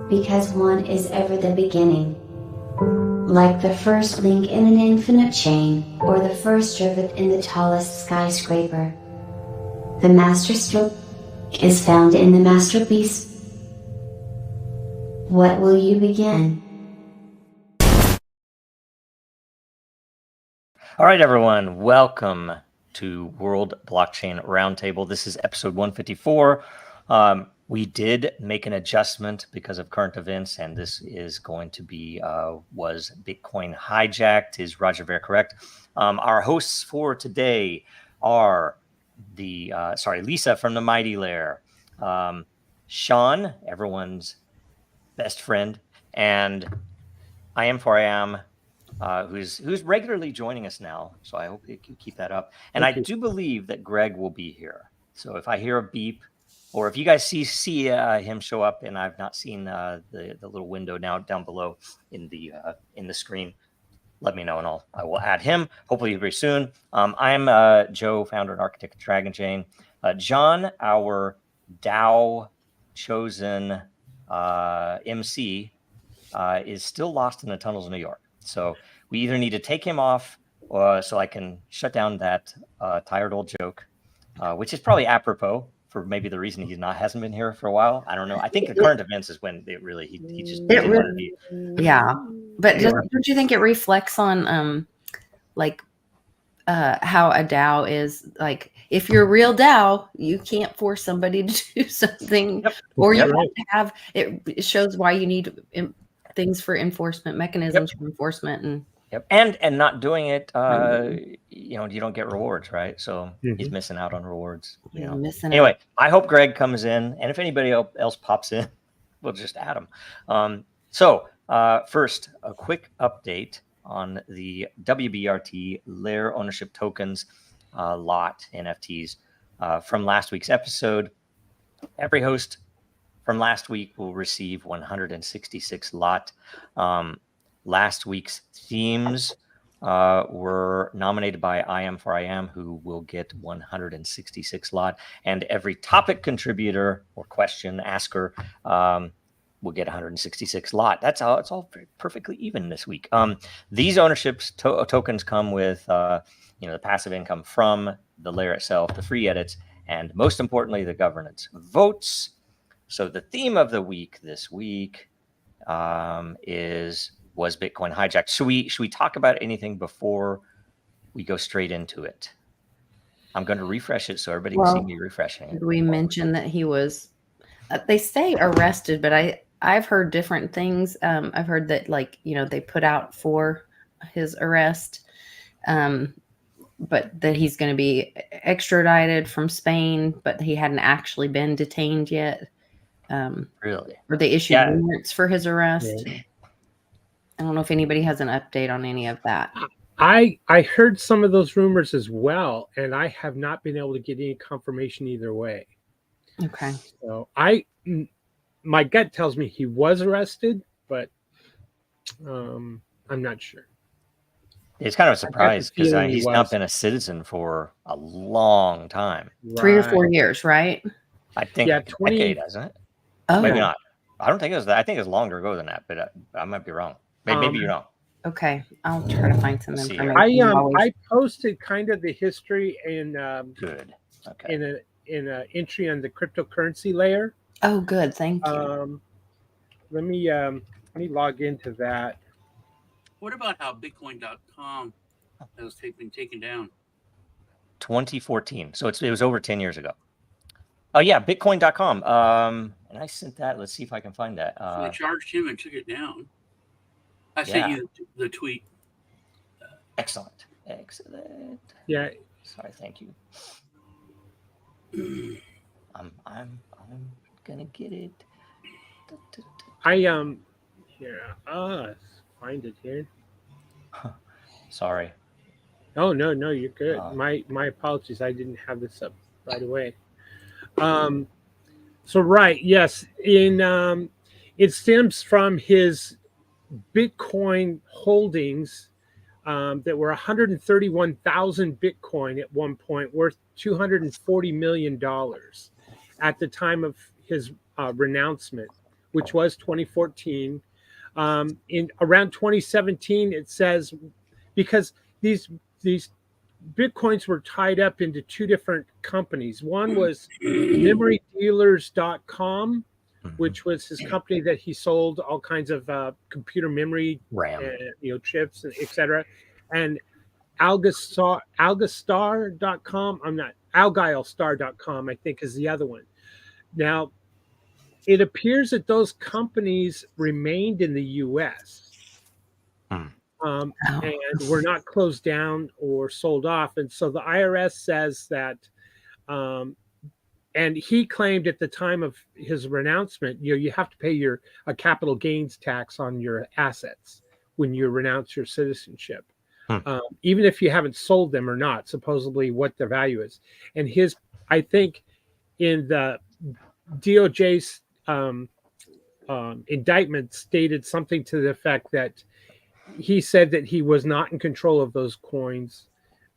because one is ever the beginning. Like the first link in an infinite chain, or the first rivet in the tallest skyscraper. The masterstroke is found in the masterpiece. What will you begin? All right, everyone, welcome to World Blockchain Roundtable. This is episode 154. We did make an adjustment because of current events, and this is going to be, was Bitcoin hijacked? Is Roger Ver correct? Our hosts for today are Lisa from the Mighty Lair, Sean, everyone's best friend, and I am who's regularly joining us now. So I hope you can keep that up. And I do believe that Greg will be here. So if I hear a beep, or if you guys see him show up, and I've not seen the little window now down below in the screen, let me know, and I will add him. Hopefully very soon. I'm Joe, founder and architect of Dragon Chain. John, our DAO chosen MC, is still lost in the tunnels of New York. So we either need to take him off, so I can shut down that tired old joke, which is probably apropos for maybe the reason hasn't been here for a while. I don't know. I think the current events is when it really he just didn't want to be. Yeah, but don't you think it reflects on how a DAO is like? If you're a real DAO, you can't force somebody to do something, or you have to have it. It shows why you need things for enforcement mechanisms for enforcement and not doing it. You don't get rewards, right? So he's missing out on rewards. Anyway, I hope Greg comes in, and if anybody else pops in, we'll just add them. First, a quick update on the WBRT Lair ownership tokens lot NFTs from last week's episode. Every host from last week will receive 166 lot. Last week's themes were nominated by IM4IM, who will get 166 lot, and every topic contributor or question asker will get 166 lot. That's how it's all perfectly even this week. These ownerships tokens come with the passive income from the layer itself, the free edits, and most importantly, the governance votes. So the theme of the week this week was Bitcoin hijacked. Should we talk about anything before we go straight into it? I'm going to refresh it so everybody can see me refreshing it. Did we mention that he was? They say arrested, but I've heard different things. I've heard that they put out for his arrest, but that he's going to be extradited from Spain, but he hadn't actually been detained yet. Really? Or they issued warrants for his arrest. Yeah. I don't know if anybody has an update on any of that. I heard some of those rumors as well, and I have not been able to get any confirmation either way. Okay. So my gut tells me he was arrested, but I'm not sure. It's kind of a surprise because he's not been a citizen for a long time. 3 or 4 years, right? I think a decade, hasn't it? Oh. Maybe not. I don't think it was that. I think it was longer ago than that, but I might be wrong. Maybe you're wrong. Okay, I'll try to find some information. I posted kind of the history in good. Okay. in an entry on the cryptocurrency layer. Oh, good. Thank you. Let me log into that. What about how Bitcoin.com has been taken down? 2014. So it was over 10 years ago. Oh yeah, Bitcoin.com. And I sent that. Let's see if I can find that. So they charged him and took it down. I sent you the tweet. Excellent. Yeah. Sorry. Thank you. I'm gonna get it. Find it here. Sorry. Oh no, you're good. My apologies. I didn't have this up right away. Yes, it stems from his Bitcoin holdings that were 131,000 Bitcoin at one point, worth $240 million at the time of his renouncement, which was 2014. In around 2017, it says because these Bitcoins were tied up into two different companies. One was memorydealers.com, which was his company that he sold all kinds of computer memory, RAM, chips, and etc. And Algastar.com. Algilestar.com, I think, is the other one. Now, it appears that those companies remained in the U.S. And were not closed down or sold off. And so the IRS says that, and he claimed at the time of his renouncement, you have to pay a capital gains tax on your assets when you renounce your citizenship. Even if you haven't sold them or not, supposedly what their value is. And I think in the DOJ's indictment stated something to the effect that he said that he was not in control of those coins.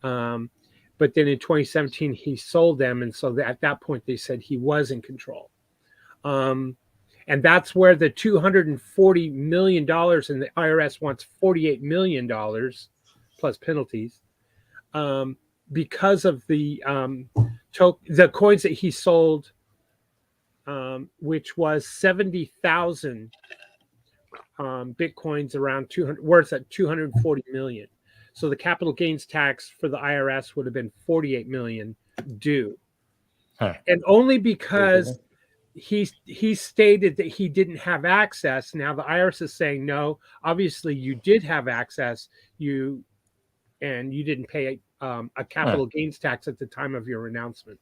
But then in 2017, he sold them. And so at that point, they said he was in control. And that's where the $240 million, and the IRS wants $48 million plus penalties, because of the coins that he sold, which was 70,000 Bitcoins, around 200, worth at 240 million. So the capital gains tax for the IRS would have been 48 million due. And only because he stated that he didn't have access. Now the IRS is saying, no, obviously you did have access. You didn't pay a capital gains tax at the time of your renouncement.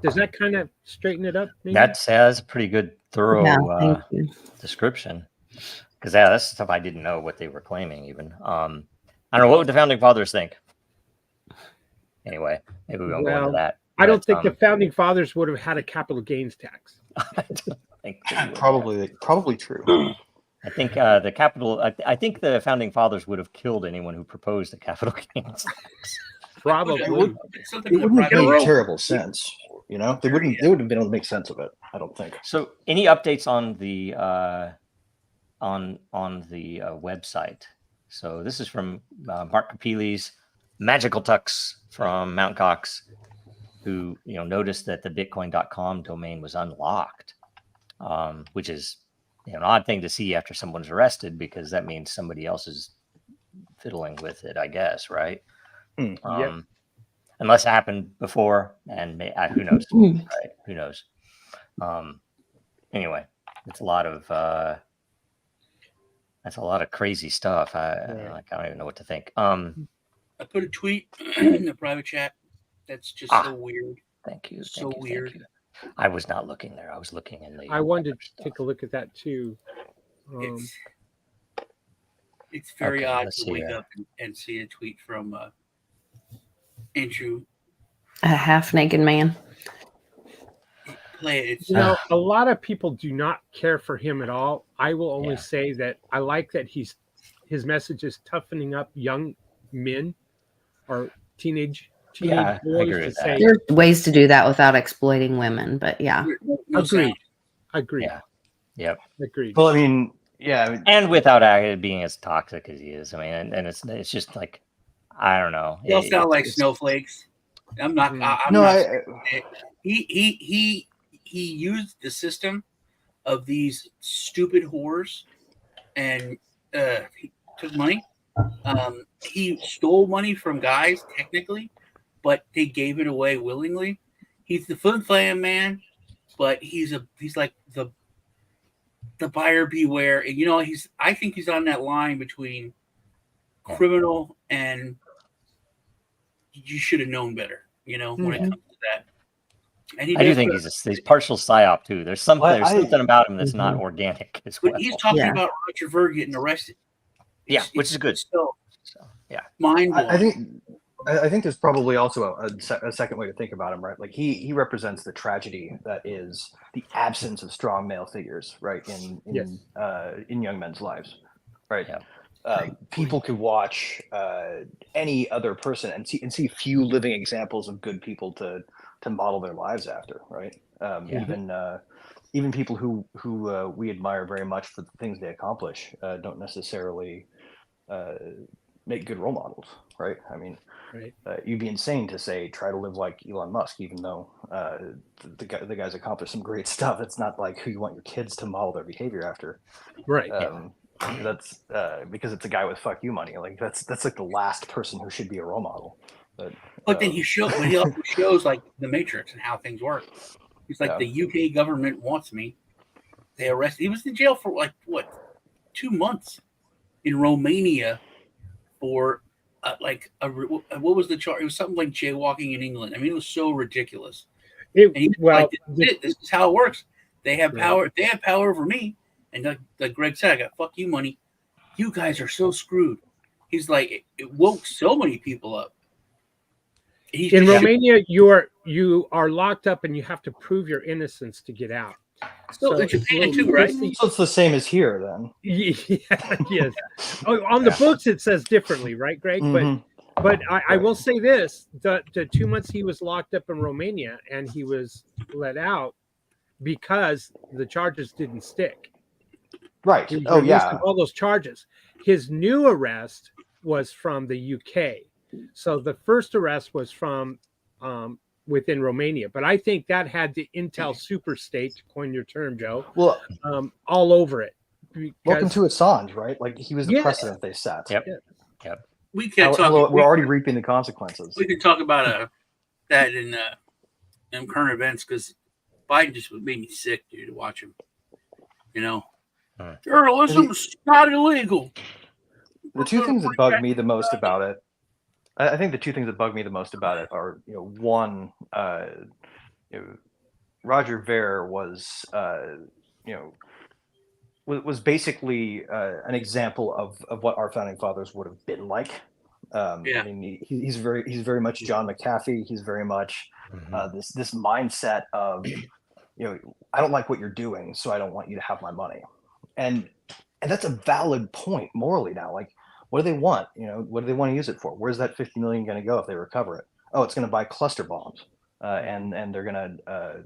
Does that kind of straighten it up? Maybe? That's a pretty good, thorough description. Because that's stuff I didn't know what they were claiming. Even I don't know, what would the founding fathers think? Anyway, maybe we won't go into that. I don't think the founding fathers would have had a capital gains tax. I don't think probably true. I think I think the founding fathers would have killed anyone who proposed a capital gains tax. Probably. It wouldn't make terrible sense. They wouldn't have been able to make sense of it, I don't think. So any updates on the website? So this is from Mark Capelli's Magical Tux from Mount Cox, who noticed that the Bitcoin.com domain was unlocked, which is an odd thing to see after someone's arrested, because that means somebody else is fiddling with it, I guess, right? Unless it happened before, and who knows? Right? Who knows? Anyway, it's a lot of crazy stuff. I don't even know what to think. I put a tweet in the private chat. That's just so weird. Thank you. So weird. Thank you. I was not looking there. I was looking in the. I wanted to take a look at that too. It's very odd to wake up and see a tweet from Andrew, a half-naked man. Play it. A lot of people do not care for him at all. I will only say that I like that his message is toughening up young men or teenage boys to say. There's ways to do that without exploiting women, but Agreed. Yeah. Yep. Agreed. Well, I mean, and without being as toxic as he is. I mean, and it's just like, I don't know. They all sound like snowflakes. I'm not. He used the system of these stupid whores, and he took money. He stole money from guys technically, but they gave it away willingly. He's the Flim Flam man, but he's like the buyer beware. And, I think he's on that line between criminal and you should have known better, when it comes to that. And I do think he's partial psyop too. There's something about him that's not organic as well. But he's talking about Roger Ver getting arrested. Which is good. Still, mind blowing. I think there's probably also a second way to think about him, right? Like he represents the tragedy that is the absence of strong male figures, right, in young men's lives, right? Yeah. People could watch any other person and see few living examples of good people to model their lives after, right? Even even people who we admire very much for the things they accomplish don't necessarily make good role models, right? I mean, Right. you'd be insane to say try to live like Elon Musk, even though the guy's accomplished some great stuff. It's not like who you want your kids to model their behavior after. Right. That's because it's a guy with fuck you money. Like that's like the last person who should be a role model. But then he also shows like the Matrix and how things work. He's like, the UK government wants me. They arrested. He was in jail for like what, 2 months in Romania for what was the charge? It was something like jaywalking in England. I mean, it was so ridiculous. This is how it works. They have power. They have power over me. And like Greg said, I got fuck you money. You guys are so screwed. He's like, it woke so many people up. In Romania, you are locked up and you have to prove your innocence to get out. So in Japan too, right? So it's the same as here, then. Yes. On the books, it says differently, right, Greg? Mm-hmm. But I will say this: the 2 months he was locked up in Romania, and he was let out because the charges didn't stick. Right. He was released from all those charges. His new arrest was from the UK. So the first arrest was from within Romania, but I think that had the Intel super state, to coin your term, Joe. Well, all over it. Welcome to Assange, right? Like he was the precedent they set. Yep. We can talk. We're already reaping the consequences. We can talk about that in current events because Biden just made me sick, dude, to watch him. You know, journalism is not illegal. The two things that bug me the most about it. I think the two things that bug me the most about it are, one, Roger Ver was, was basically an example of what our founding fathers would have been like. I mean, he's very much John McAfee. He's very much this mindset of, I don't like what you're doing, so I don't want you to have my money, and that's a valid point morally now. Like, what do they want? What do they want to use it for? Where's that $50 million going to go if they recover it? Oh, it's going to buy cluster bombs, and they're going to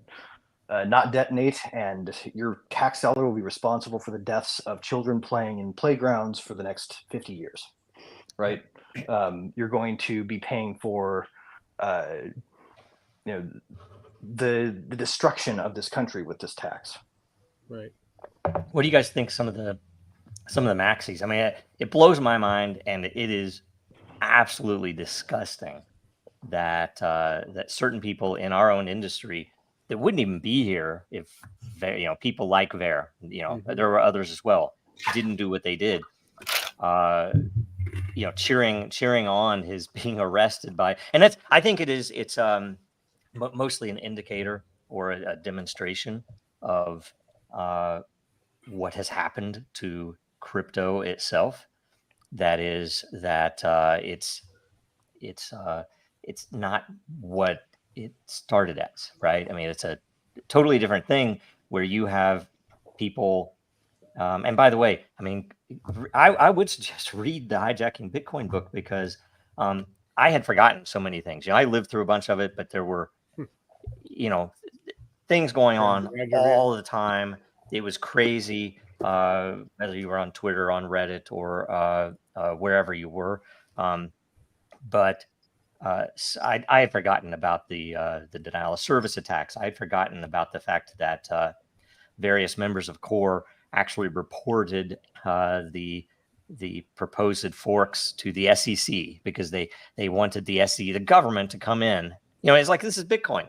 not detonate, and your tax dollar will be responsible for the deaths of children playing in playgrounds for the next 50 years, right? You're going to be paying for, the destruction of this country with this tax. Right. What do you guys think? Some of the maxis. I mean, it blows my mind, and it is absolutely disgusting that that certain people in our own industry that wouldn't even be here if people like Ver, there were others as well, didn't do what they did. Cheering on his being arrested by, and I think it's mostly an indicator or a demonstration of what has happened to crypto itself. That is that it's not what it started as, right? I mean, it's a totally different thing where you have people. And by the way, I mean, I would suggest read the Hijacking Bitcoin book because I had forgotten so many things. I lived through a bunch of it, but there were, things going on all the time. It was crazy. Whether you were on Twitter, on Reddit, or wherever you were, but I had forgotten about the denial of service attacks. I had forgotten about the fact that various members of Core actually reported the proposed forks to the SEC because they wanted the government to come in. It's like, this is Bitcoin.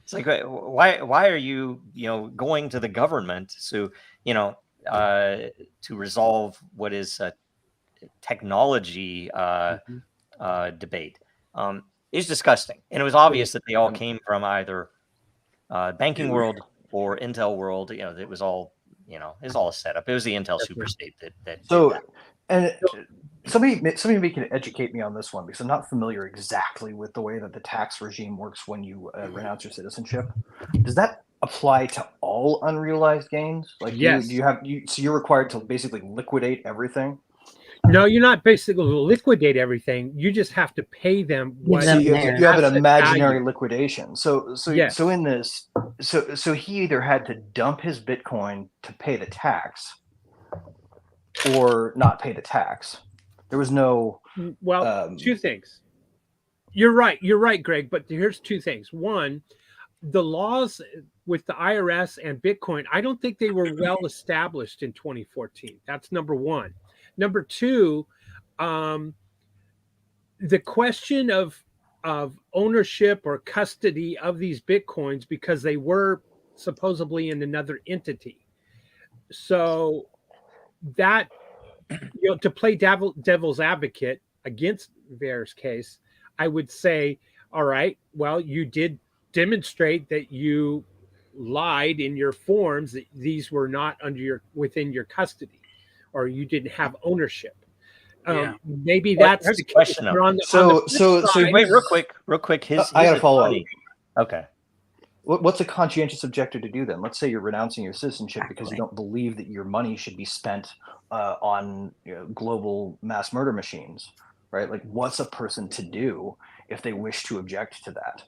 It's like, why are you going to the government? So to resolve what is a technology debate. It's disgusting. And it was obvious that they all came from either banking world or Intel world. It was all, it was all a setup. It was the Intel super state that so, did that. And somebody can educate me on this one because I'm not familiar exactly with the way that the tax regime works when you renounce your citizenship. Does that apply to all unrealized gains? Like, yes. So you're required to basically liquidate everything? No, you're not basically liquidate everything. You just have to pay them what. them you there. have an asset imaginary value. liquidation. So Yes. in this, so he either had to dump his Bitcoin to pay the tax, or not pay the tax. There was no. Well, two things. You're right, Greg. But here's two things. One, the laws with the IRS and Bitcoin, I don't think they were well established in 2014. That's number one. Number two, the question of ownership or custody of these Bitcoins, because they were supposedly in another entity. So that, to play devil's advocate against Vera's case, I would say, all right, well, you did demonstrate that you lied in your forms, that these were not within your custody, or you didn't have ownership. Maybe that's here's the a question, case. though. On the flip side, wait, real quick. His I gotta follow up. Okay. What's a conscientious objector to do then? Let's say you're renouncing your citizenship because you don't believe that your money should be spent on global mass murder machines, right? Like, what's a person to do if they wish to object to that?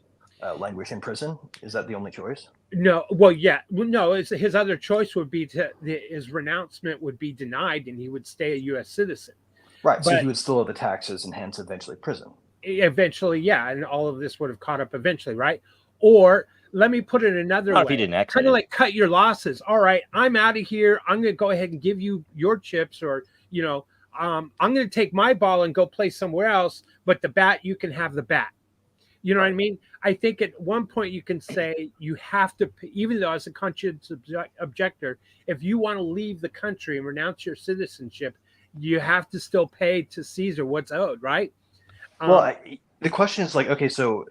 Languish in prison? Is that the only choice? No, well, yeah, no. His other choice would be his renouncement would be denied, and he would stay a U.S. citizen. Right. So he would still owe the taxes and hence eventually prison. Eventually, yeah, and all of this would have caught up eventually, right? Or let me put it another way. If he didn't exit, kind of like cut your losses. All right, I'm out of here. I'm going to go ahead and give you your chips, or I'm going to take my ball and go play somewhere else. But the bat, you can have the bat. You know what I mean? I think at one point you can say you have to, even though as a conscientious objector, if you want to leave the country and renounce your citizenship, you have to still pay to Caesar what's owed, right? Well, the question is like, okay, so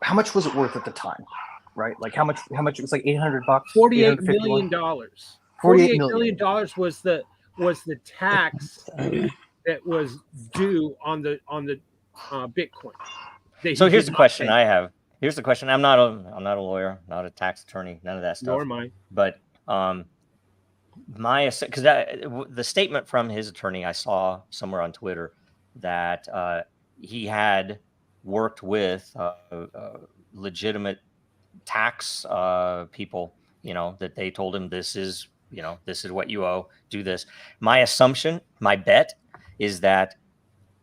how much was it worth at the time, right? Like how much it was, like $800, $48 million. $48 million was the tax that was due on the Bitcoin. So here's the question I have. Here's the question. I'm not a lawyer, not a tax attorney, none of that stuff. Nor am I. But because the statement from his attorney I saw somewhere on Twitter that he had worked with legitimate tax people, that they told him this is what you owe, do this. My assumption, my bet is that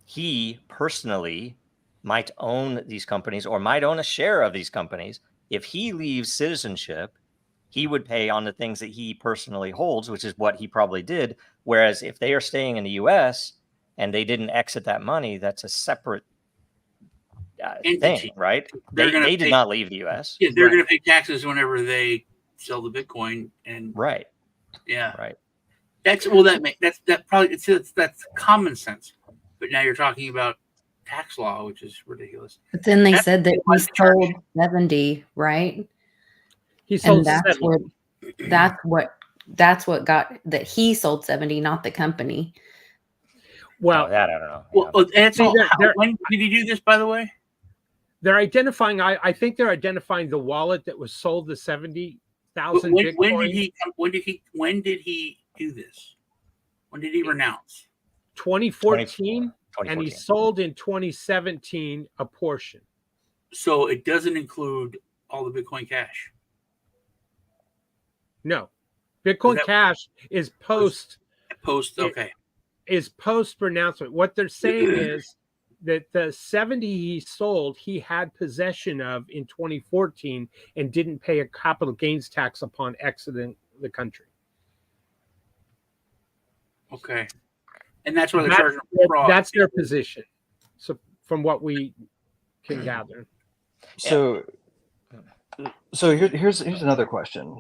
he personally might own these companies or might own a share of these companies. If he leaves citizenship, he would pay on the things that he personally holds, which is what he probably did. Whereas if they are staying in the U.S. and they didn't exit that money, that's a separate thing, right? They did not leave the U.S. Yeah, they're going to pay taxes whenever they sell the Bitcoin, and right. That's common sense. But now you're talking about tax law, which is ridiculous. But then they said that he sold 70, right? He sold, and that's 70. that's what got that he sold 70, not the company. Well, that I don't know. Well, that's all. When did he do this, by the way? They're identifying. I think they're identifying the wallet that was sold the 70,000 Bitcoin. When did he do this? When did he renounce? 2014. And he sold in 2017 a portion. So it doesn't include all the Bitcoin Cash. No, Bitcoin Cash is post. Okay. Is post pronouncement. What they're saying is that the 70 he sold, he had possession of in 2014 and didn't pay a capital gains tax upon exiting the country. Okay. And that's where the charge of fraud. That's their position. So from what we can gather. So here's another question.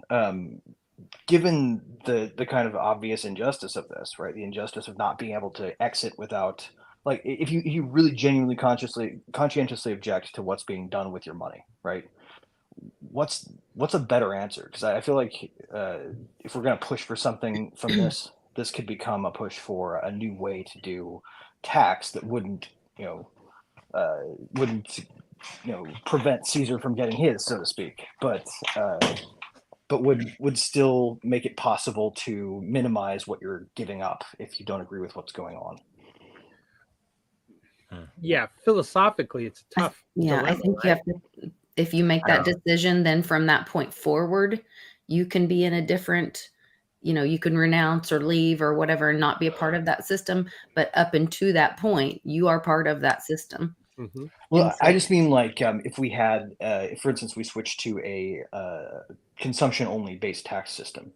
Given the kind of obvious injustice of this, right? The injustice of not being able to exit without, like, if you really genuinely conscientiously object to what's being done with your money, right? What's a better answer? Because I feel like if we're going to push for something from this could become a push for a new way to do tax that wouldn't prevent Caesar from getting his, so to speak. But but would still make it possible to minimize what you're giving up if you don't agree with what's going on. Yeah, philosophically, it's a tough. Yeah, dilemma, I think you right? have to, if you make that decision, then from that point forward, you can be in a different, you can renounce or leave or whatever and not be a part of that system. But up until that point, you are part of that system. Mm-hmm. Well, I just mean like if we had, if for instance, we switched to a consumption-only based tax system,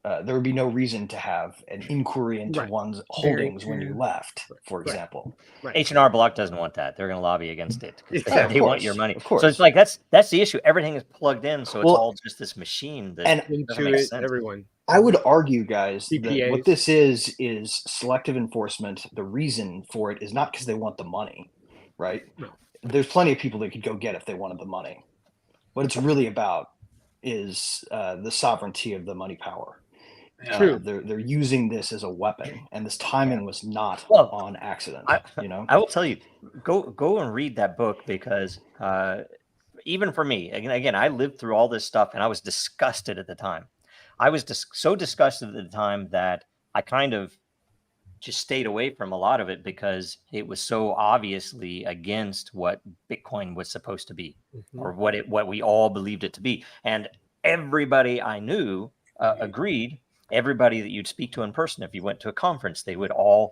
there would be no reason to have an inquiry into one's holdings when you left, for example. Right. H&R Block doesn't want that. They're going to lobby against it because Right, they want your money. Of course. So it's like that's the issue. Everything is plugged in, so it's all just this machine that doesn't make Intuit, sense. everyone. I would argue, guys, that CPAs. what this is selective enforcement. The reason for it is not because they want the money, right? No. There's plenty of people that could go get if they wanted the money. What it's really about is the sovereignty of the money power. True. They're using this as a weapon, and this timing was not on accident. I will tell you, go and read that book because even for me, again, I lived through all this stuff, and I was disgusted at the time. I was so disgusted at the time that I kind of just stayed away from a lot of it because it was so obviously against what Bitcoin was supposed to be, or what we all believed it to be. And everybody I knew agreed. Everybody that you'd speak to in person, if you went to a conference, they were all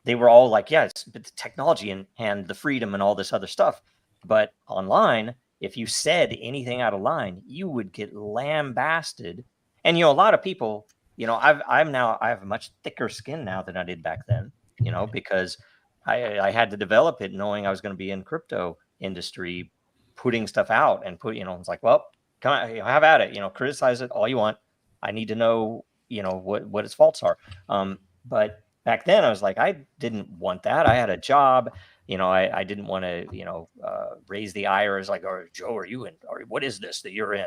like, yeah, it's the technology and the freedom and all this other stuff. But online, if you said anything out of line, you would get lambasted. And a lot of people, I have a much thicker skin now than I did back then, because I had to develop it knowing I was going to be in crypto industry, putting stuff out and it's like, well, come on, have at it, criticize it all you want. I need to know, what its faults are. But back then I was like, I didn't want that. I had a job, I didn't want to, raise the ire like, oh, Joe, are you in, or what is this that you're in?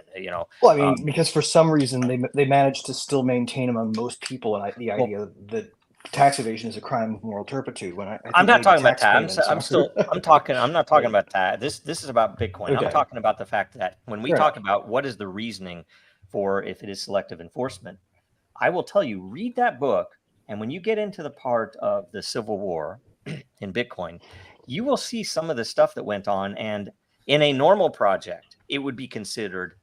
Well, I mean, because for some reason they managed to still maintain among most people the idea that tax evasion is a crime of moral turpitude. When I'm not talking about tax. I'm not talking about tax. This is about Bitcoin. Okay. I'm talking about the fact that when we talk about what is the reasoning for if it is selective enforcement, I will tell you, read that book. And when you get into the part of the Civil War in Bitcoin, you will see some of the stuff that went on. And in a normal project, it would be considered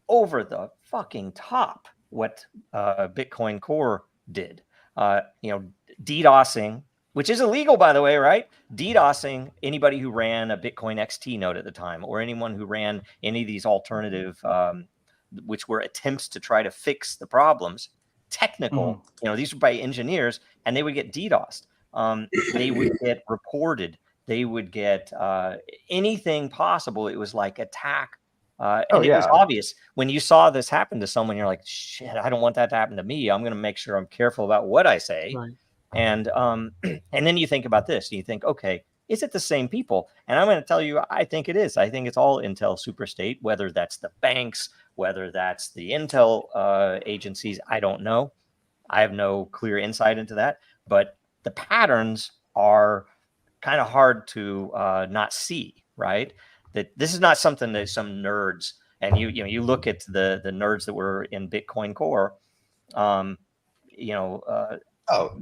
over the fucking top what Bitcoin Core did. DDoSing, which is illegal, by the way, right? DDoSing anybody who ran a Bitcoin XT node at the time, or anyone who ran any of these alternative, which were attempts to try to fix the problems. Technical, these were by engineers, and they would get DDoSed. They would get reported. They would get anything possible. It was like attack. And it was obvious when you saw this happen to someone, you're like, shit, I don't want that to happen to me. I'm going to make sure I'm careful about what I say. Right. And then you think about this, and you think, okay, is it the same people? And I'm going to tell you, I think it is. I think it's all Intel superstate, whether that's the banks, whether that's the Intel agencies, I don't know. I have no clear insight into that. But the patterns are kind of hard to not see, right? That this is not something that some nerds, and you look at the nerds that were in Bitcoin Core,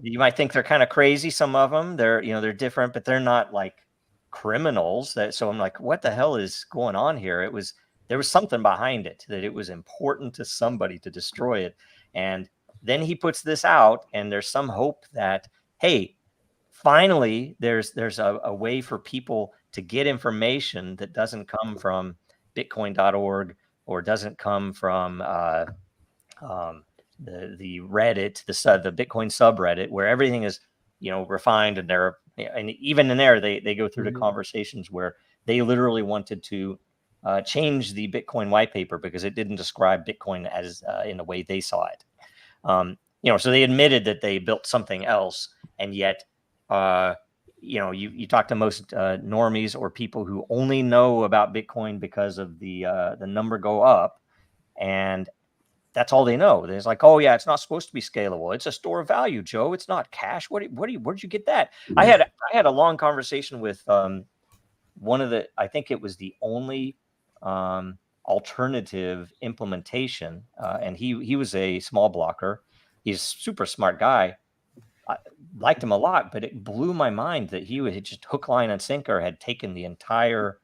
you might think they're kind of crazy. Some of them, they're different, but they're not like criminals. So I'm like, what the hell is going on here? There was something behind it, that it was important to somebody to destroy it. And then he puts this out, and there's some hope that, hey, finally there's a way for people to get information that doesn't come from bitcoin.org or doesn't come from the Reddit, the Bitcoin subreddit, where everything is, refined, and even in there, they go through the conversations where they literally wanted to change the Bitcoin white paper because it didn't describe Bitcoin as in the way they saw it. So they admitted that they built something else, and yet, you talk to most normies or people who only know about Bitcoin because of the number go up, and that's all they know. There's like, oh yeah, it's not supposed to be scalable. It's a store of value, Joe. It's not cash. Where'd you get that? I had a long conversation with one of the, I think it was the only alternative implementation. And he was a small blocker. He's a super smart guy. I liked him a lot, but it blew my mind that he had just hook, line, and sinker had taken the entire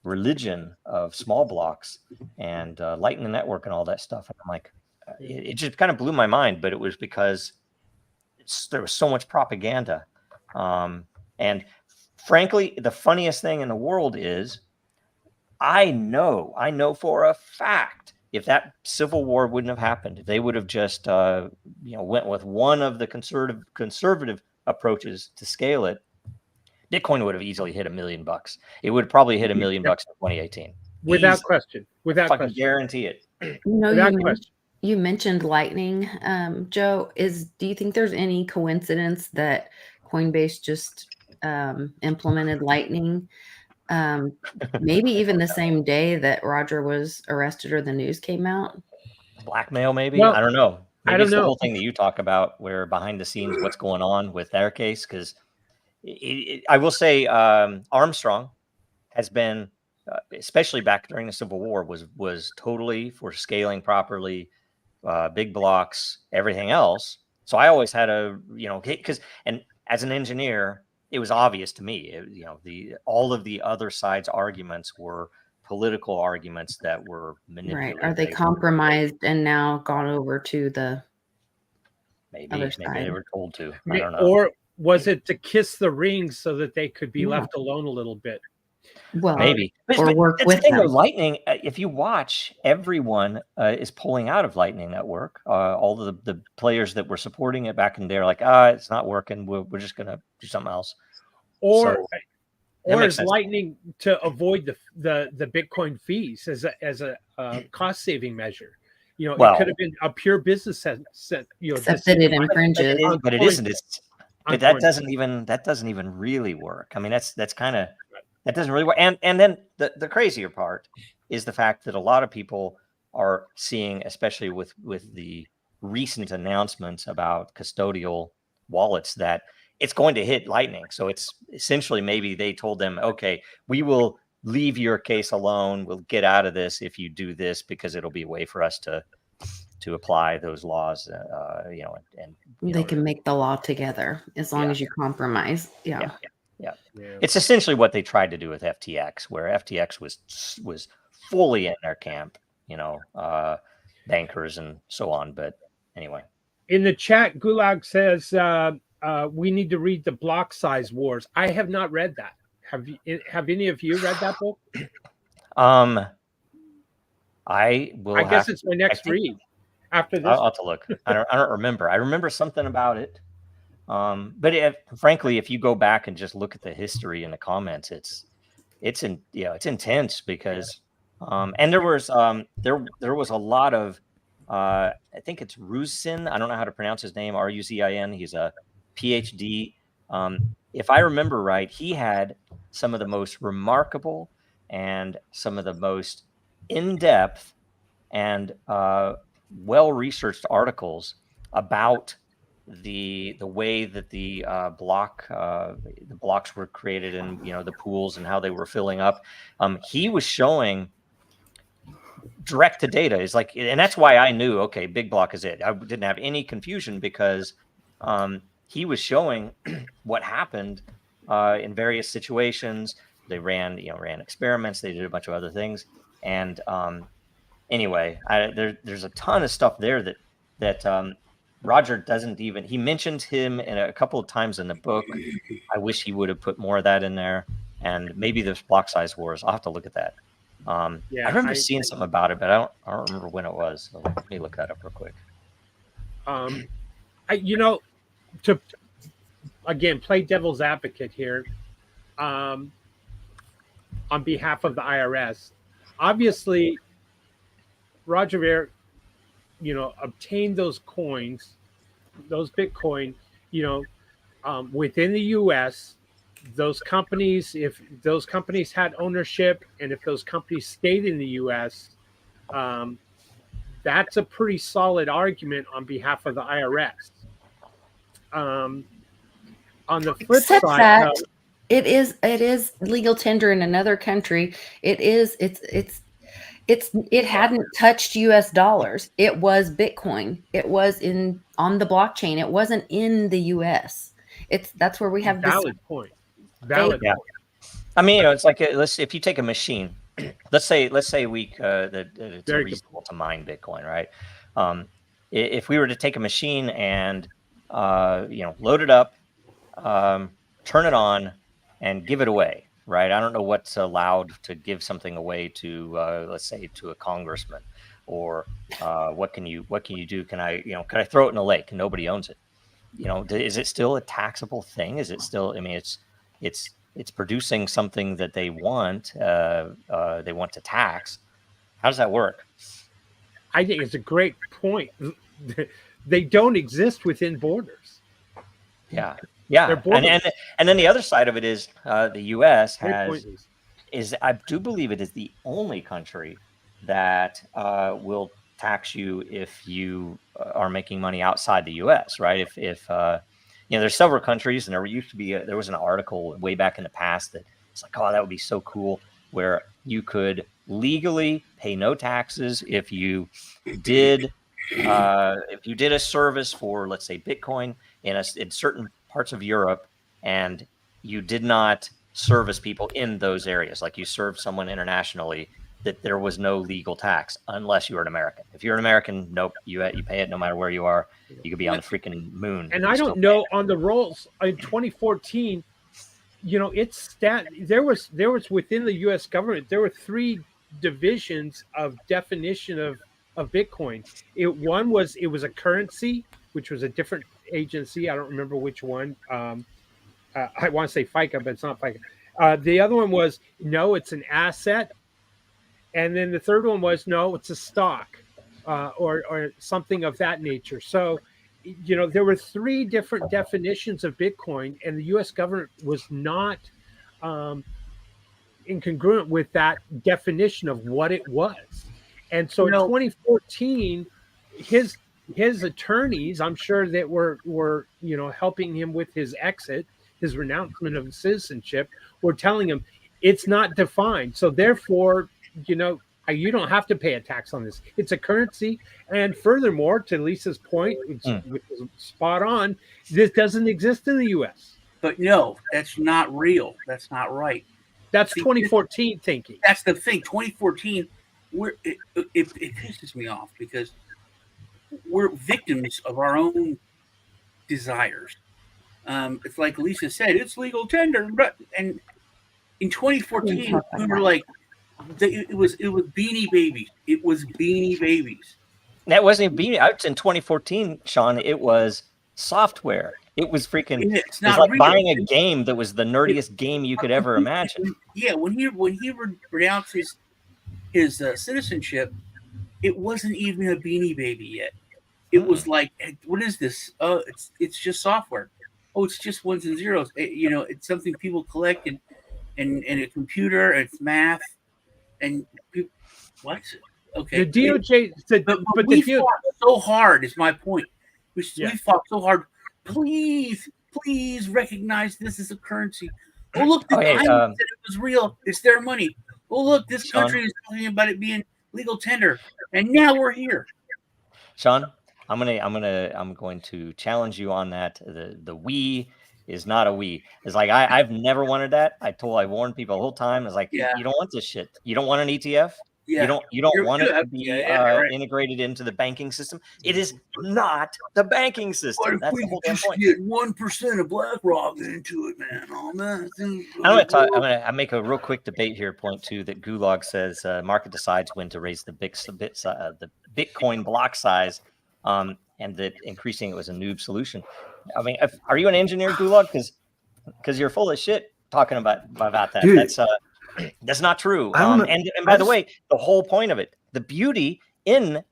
religion of small blocks and Lightning Network and all that stuff. And I'm like, it just kind of blew my mind, but it was because there was so much propaganda. And frankly, the funniest thing in the world is I know for a fact if that civil war wouldn't have happened, if they would have just went with one of the conservative approaches to scale it, Bitcoin would have easily hit $1 million. It would probably hit $1 million in 2018. Without Easy. question. Without Fucking question. guarantee it. You mentioned Lightning, Joe. Do you think there's any coincidence that Coinbase just implemented Lightning? Maybe even the same day that Roger was arrested or the news came out. Blackmail, maybe. Well, I don't know. Maybe I don't it's know. the whole thing that you talk about, where behind the scenes, what's going on with their case. Because I will say, Armstrong has been, especially back during the Civil War, was totally for scaling properly, big blocks, everything else. So I always had and as an engineer, it was obvious to me, all of the other side's arguments were political arguments that were manipulated. Right. Are they compromised and now gone over to the maybe they were told to. I don't know. Or was it to kiss the ring so that they could be left alone a little bit? Well, maybe. Or work with them. Lightning, if you watch, everyone is pulling out of Lightning Network. All of the players that were supporting it back in there, like, it's not working. We're just going to do something else. Or is Lightning to avoid the Bitcoin fees as a cost saving measure? It could have been a pure business except that it infringes, but it isn't. But that doesn't even really work. I mean, that's kind of. That doesn't really work. And then the crazier part is the fact that a lot of people are seeing, especially with the recent announcements about custodial wallets, that it's going to hit Lightning. So it's essentially, maybe they told them, okay, we will leave your case alone. We'll get out of this if you do this, because it'll be a way for us to apply those laws, and they can make the law together as long as you compromise. Yeah. It's essentially what they tried to do with FTX, where FTX was fully in their camp, bankers and so on. But anyway, in the chat, Gulag says we need to read the Block Size Wars. I have not read that. Have any of you read that book? I will. I guess it's my next read after this. I'll have to look. I don't remember. I remember something about it. But frankly, if you go back and just look at the history in the comments, it's intense, because and there was a lot of I think it's Ruzin. I don't know how to pronounce his name. Ruzin. He's a PhD. If I remember right, he had some of the most remarkable and some of the most in-depth and well-researched articles about the way that the blocks were created, and the pools and how they were filling up. He was showing direct to data. Is like, and that's why I knew, okay, big block is it. I didn't have any confusion, because he was showing what happened in various situations. They ran experiments. They did a bunch of other things. And anyway, there's a ton of stuff there that Roger doesn't even. He mentions him in a couple of times in the book. I wish he would have put more of that in there. And maybe there's Block Size Wars. I'll have to look at that. I remember seeing something about it, but I don't remember when it was. So let me look that up real quick. To again play devil's advocate here, on behalf of the IRS, obviously Roger Ver, obtained those coins, those Bitcoin, within the U.S. Those companies, if those companies had ownership, and if those companies stayed in the U.S., that's a pretty solid argument on behalf of the IRS. On the flip side, it is legal tender in another country. It's It hadn't touched US dollars. It was Bitcoin. It was on the blockchain. It wasn't in the US. That's where we have valid point. Valid point. I mean, it's like if you take a machine, let's say that it's reasonable to mine Bitcoin, right? If we were to take a machine and load it up, turn it on, and give it away. Right. I don't know what's allowed to give something away to, let's say, to a congressman, or what can you do? Can I throw it in a lake and nobody owns it? Is it still a taxable thing? Is it still? I mean, it's producing something that they want to tax. How does that work? I think it's a great point. They don't exist within borders. Yeah. Yeah, and then the other side of it is the U.S. I do believe it is the only country that will tax you if you are making money outside the U.S. Right? If there's several countries, and there used to be there was an article way back in the past that it's like, oh, that would be so cool, where you could legally pay no taxes if you did a service for, let's say, Bitcoin in certain parts of Europe, and you did not service people in those areas, like you served someone internationally, that there was no legal tax unless you were an American. If you're an American, nope, you pay it no matter where you are. You could be on the freaking moon. And I don't know on the rolls in 2014. There was within the U.S. government, there were 3 divisions of definition of Bitcoin. It was a currency, which was a different agency. I don't remember which one. I want to say FICA, but it's not FICA. The other one was, no, it's an asset. And then the third one was, no, it's a stock, or something of that nature. So, there were 3 different definitions of Bitcoin, and the U.S. government was not incongruent with that definition of what it was. And so in 2014, his attorneys, I'm sure that were helping him with his exit, his renouncement of citizenship, were telling him it's not defined. So therefore, you don't have to pay a tax on this. It's a currency. And furthermore, to Lisa's point, which is spot on, this doesn't exist in the U.S. But no, that's not real. That's not right. That's 2014 thinking. That's the thing. 2014, it pisses me off because we're victims of our own desires. It's like Lisa said, it's legal tender, and in 2014 we were like, it was Beanie Babies. It was Beanie Babies. That wasn't even Beanie. In 2014, Sean, it was software. It was freaking. It's like real. Buying a game that was the nerdiest game you could ever imagine. Yeah, when he renounced his citizenship, it wasn't even a Beanie Baby yet. It was like, what is this? Oh, it's just software. Oh, it's just ones and zeros. It's something people collect in a computer. It's math, and what? Okay. The DOJ said, but we fought so hard. Is my point. We fought so hard. Please recognize this as a currency. Oh, look, the said it was real. It's their money. Oh, look, this country is talking about it being legal tender, and now we're here. Sean, I'm going to challenge you on that. The we is not a we. It's like I've never wanted that. I warned people the whole time. It's like, you don't want this shit. You don't want an ETF. Yeah. You don't want it to be integrated into the banking system. It is not the banking system. That's the whole damn point. Get 1% of BlackRock into it, man. Oh man. I'm gonna make a real quick debate here. Point 2 that Gulag says market decides when to raise the Bitcoin block size, and that increasing it was a noob solution. I mean, are you an engineer, Gulag? Because you're full of shit talking about that. Dude. That's not true. And by the way, the whole point of it, the beauty in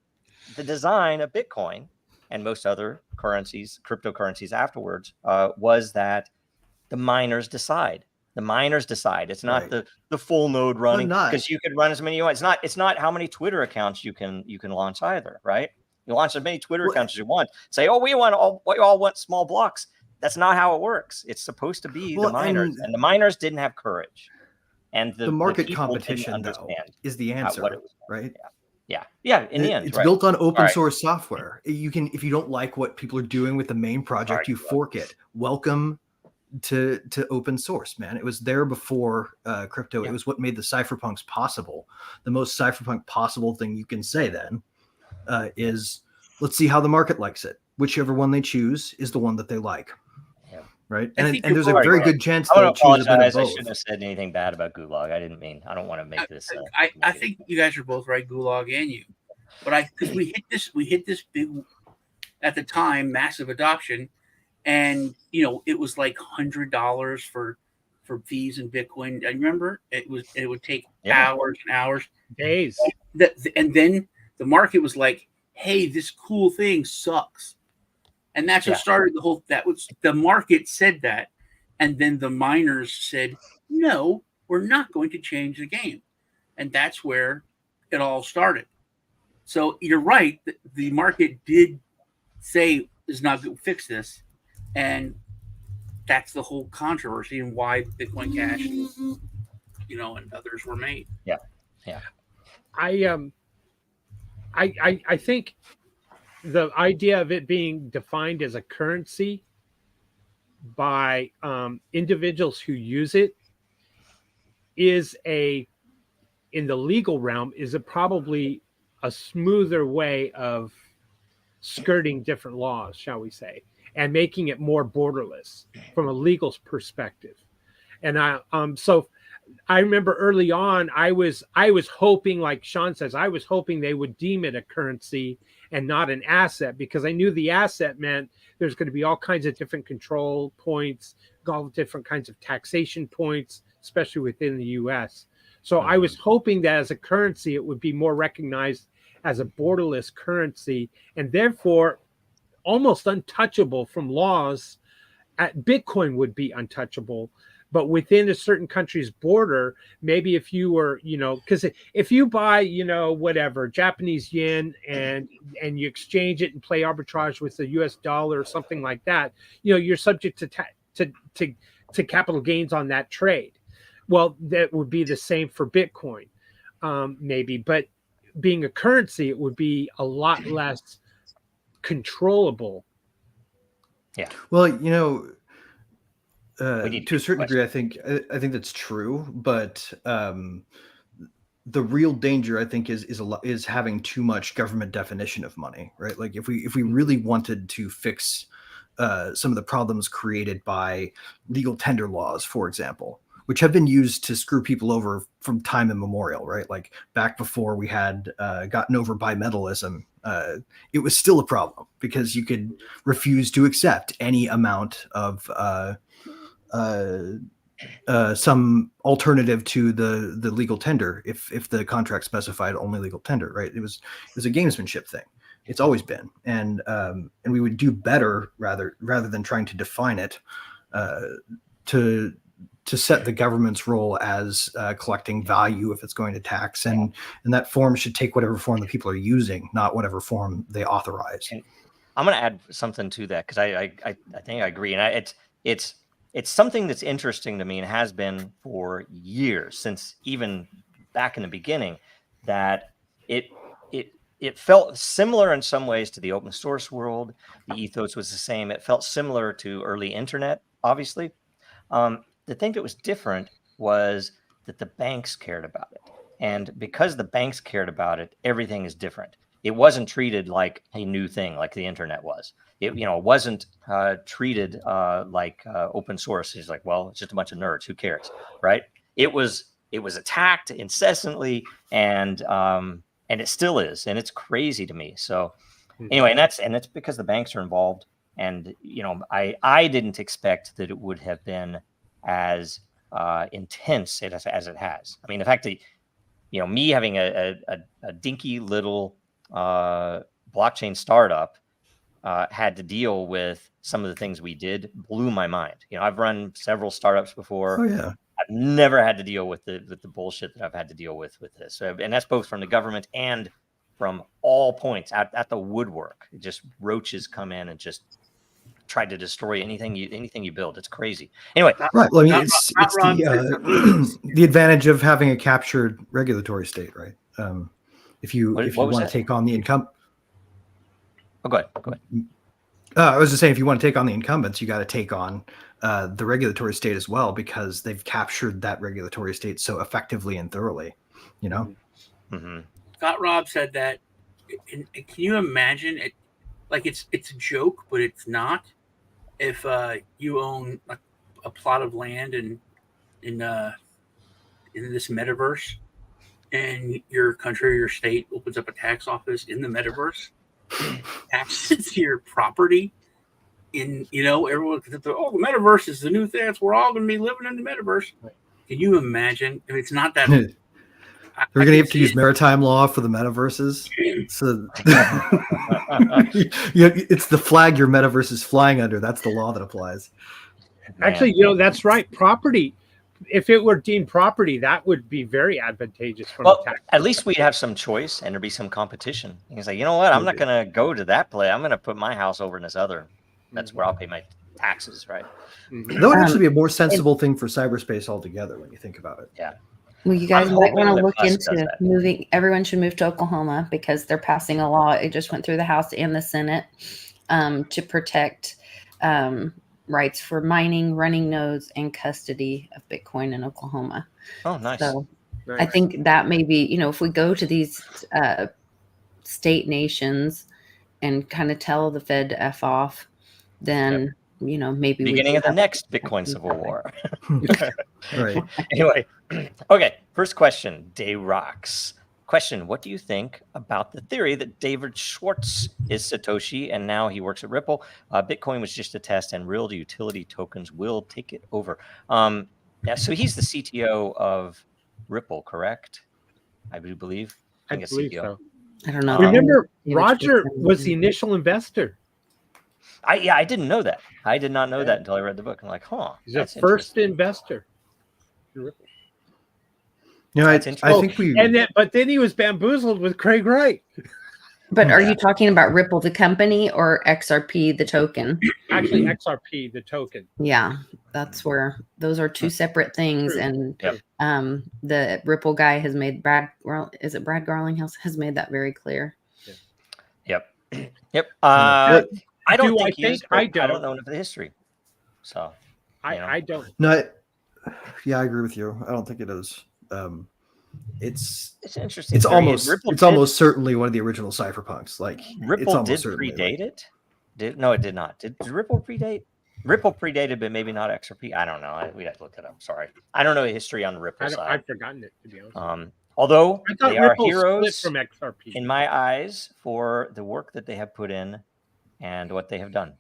the design of Bitcoin and most other cryptocurrencies afterwards, was that the miners decide. The miners decide. It's not the full node running, because you could run as many you want. It's not how many Twitter accounts you can launch either, right? You launch as many Twitter accounts as you want. Say, we all want small blocks. That's not how it works. It's supposed to be the miners, and the miners didn't have courage. And the market people didn't competition, though, understand is the answer, what it was. right? Yeah. In the end, It's right. built on open All right. source software. You can, if you don't like what people are doing with the main project, you fork it. Welcome to open source, man. It was there before crypto. Yeah. It was what made the cypherpunks possible. The most cypherpunk possible thing you can say then is, let's see how the market likes it. Whichever one they choose is the one that they like. Yeah. Right. I And think there's you're a very right. good chance I they'll want to choose a bit of apologize. I both. shouldn't have said anything bad about Gulag. I didn't mean. I don't want to make this. I think you guys are both right, Gulag and you. But because we hit this big, at the time, massive adoption, and it was like $100 for fees in Bitcoin. I remember it would take hours and hours, Days. and then the market was like, "Hey, this cool thing sucks," and that's what started the whole. That was the market said that, and then the miners said, "No, we're not going to change the game," and that's where it all started. So you're right. The market did say is not going to fix this, and that's the whole controversy and why Bitcoin Cash, and others were made. Yeah. I think the idea of it being defined as a currency by individuals who use it is in the legal realm, is probably a smoother way of skirting different laws, shall we say, and making it more borderless from a legal perspective. And so I remember early on, I was hoping, like Sean says, I was hoping they would deem it a currency and not an asset, because I knew the asset meant there's going to be all kinds of different control points, all different kinds of taxation points, especially within the US. So I was hoping that as a currency, it would be more recognized as a borderless currency, and therefore almost untouchable from laws. Bitcoin would be untouchable, but within a certain country's border, maybe if you were, because if you buy, whatever Japanese yen and you exchange it and play arbitrage with the US dollar or something like that, you're subject to capital gains on that trade. Well, that would be the same for Bitcoin, maybe, but being a currency, it would be a lot less controllable. Yeah. Well, to a certain degree, I think that's true, but the real danger, I think, is having too much government definition of money, right? Like if we really wanted to fix some of the problems created by legal tender laws, for example, which have been used to screw people over from time immemorial, right? Like back before we had gotten over bimetallism, it was still a problem because you could refuse to accept any amount of some alternative to the legal tender if the contract specified only legal tender, right? It was a gamesmanship thing. It's always been, and we would do better rather than trying to define it to set the government's role as collecting value if it's going to tax, and that form should take whatever form the people are using, not whatever form they authorize. And I'm going to add something to that because I think I agree, and it's something that's interesting to me and has been for years, since even back in the beginning, that it felt similar in some ways to the open source world. The ethos was the same. It felt similar to early internet, obviously. The thing that was different was that the banks cared about it. And because the banks cared about it, everything is different. It wasn't treated like a new thing like the internet was. It wasn't treated like open source. It's like, well, it's just a bunch of nerds. Who cares, right? It was attacked incessantly, and it still is, and it's crazy to me. So anyway, and that's because the banks are involved. And I didn't expect that it would have been as intense as it has. I mean, the fact that me having a dinky little blockchain startup had to deal with some of the things we did blew my mind. I've run several startups before. Oh yeah. I've never had to deal with the bullshit that I've had to deal with this. So, and that's both from the government and from all points at the woodwork. It just roaches come in and just tried to destroy anything you build. It's crazy. Anyway, Right. Well, I mean, Not- it's not Rob the advantage of having a captured regulatory state, right? If you What want was to that? take on the incumbent. oh, go ahead. I was just saying, if you want to take on the incumbents, you got to take on the regulatory state as well, because they've captured that regulatory state so effectively and thoroughly. You know, Mm-hmm. Scott Robb said that. And can you imagine it? Like it's a joke, but it's not. If you own a plot of land in this metaverse, and your country or your state opens up a tax office in the metaverse, taxes your property. Everyone, the metaverse is the new thing. We're all going to be living in the metaverse. Can you imagine? If it's not that. We're going to have to use maritime law for the metaverses. So it's the flag your metaverse is flying under. That's the law that applies. Actually, that's right. Property. If it were deemed property, that would be very advantageous from a tax. At least we'd have some choice and there'd be some competition. You can say, you know what? I'm not going to go to that place. I'm going to put my house over in this other. That's where I'll pay my taxes, right? That would actually be a more sensible thing for cyberspace altogether when you think about it. Yeah. Well, you guys might want to look into moving. Everyone should move to Oklahoma because they're passing a law. It just went through the House and the Senate to protect rights for mining, running nodes, and custody of Bitcoin in Oklahoma. Oh, nice. So I think that maybe, if we go to these state nations and kind of tell the Fed to F off, then, maybe beginning of the next Bitcoin Civil War. Right. Anyway, okay. First question, Day Rocks. Question, what do you think about the theory that David Schwartz is Satoshi and now he works at Ripple? Bitcoin was just a test and real utility tokens will take it over. Yeah, so he's the CTO of Ripple, correct? I do believe. I believe so. I don't know. Remember, Roger was the initial investor. I didn't know that. I did not know that until I read the book. I'm like, he's the first investor in Ripple. I think but then he was bamboozled with Craig Wright. But are you talking about Ripple, the company, or XRP, the token? Actually, XRP, the token. Yeah, that's where those are two separate things. And the Ripple guy has made Brad Garlinghouse has made that very clear. Yep. I don't think he is. I don't know enough of the history. So I don't. No, I agree with you. I don't think it is. It's interesting. It's almost certainly one of the original cypherpunks. Like Ripple did predate it. No, it did not. Did Ripple predate? Ripple predated, but maybe not XRP. I don't know. We'd have to look it up. Sorry, I don't know the history on the Ripple side. I've forgotten it, to be honest. Although they are Ripple heroes from XRP in my eyes for the work that they have put in and what they have done.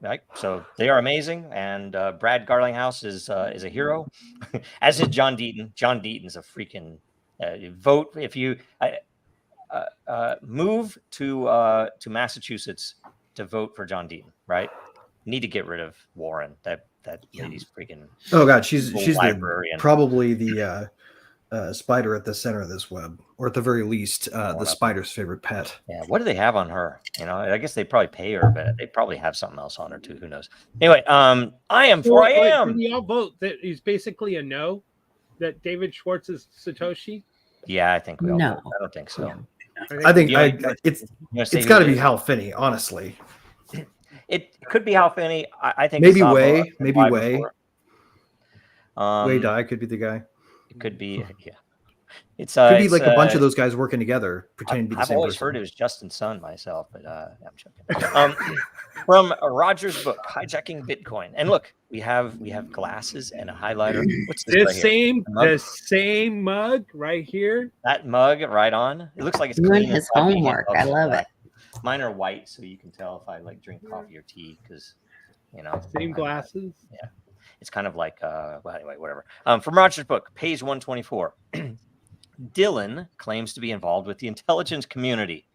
Right. So they are amazing, and Brad Garlinghouse is a hero, as is John Deaton. John Deaton's a freaking vote if you move to Massachusetts to vote for John Deaton. Right, need to get rid of Warren. That lady's freaking. Oh God, she's probably the spider at the center of this web, or at the very least, the spider's favorite pet. Yeah, what do they have on her? I guess they probably pay her, but they probably have something else on her too. Who knows? Anyway, I am for I am. Can we all vote that he's basically a no? That David Schwartz is Satoshi? Yeah, I think we all. No, vote. I don't think so. I think it's got to be Hal Finney, honestly. It could be Hal Finney. I think maybe Way. Way Dye could be the guy. It could be, yeah. It could be like a bunch of those guys working together, pretending to be the same person. I've always heard it was Justin Sun myself, but I'm joking. From Roger's book, Hijacking Bitcoin, and look, we have glasses and a highlighter. What's this? The same mug right here. That mug right on. It looks like it's doing his homework. I love it. Mine are white, so you can tell if I drink coffee or tea because same glasses. Yeah. It's kind of like, well, anyway, whatever. From Roger's book, page 124. Dylan claims to be involved with the intelligence community.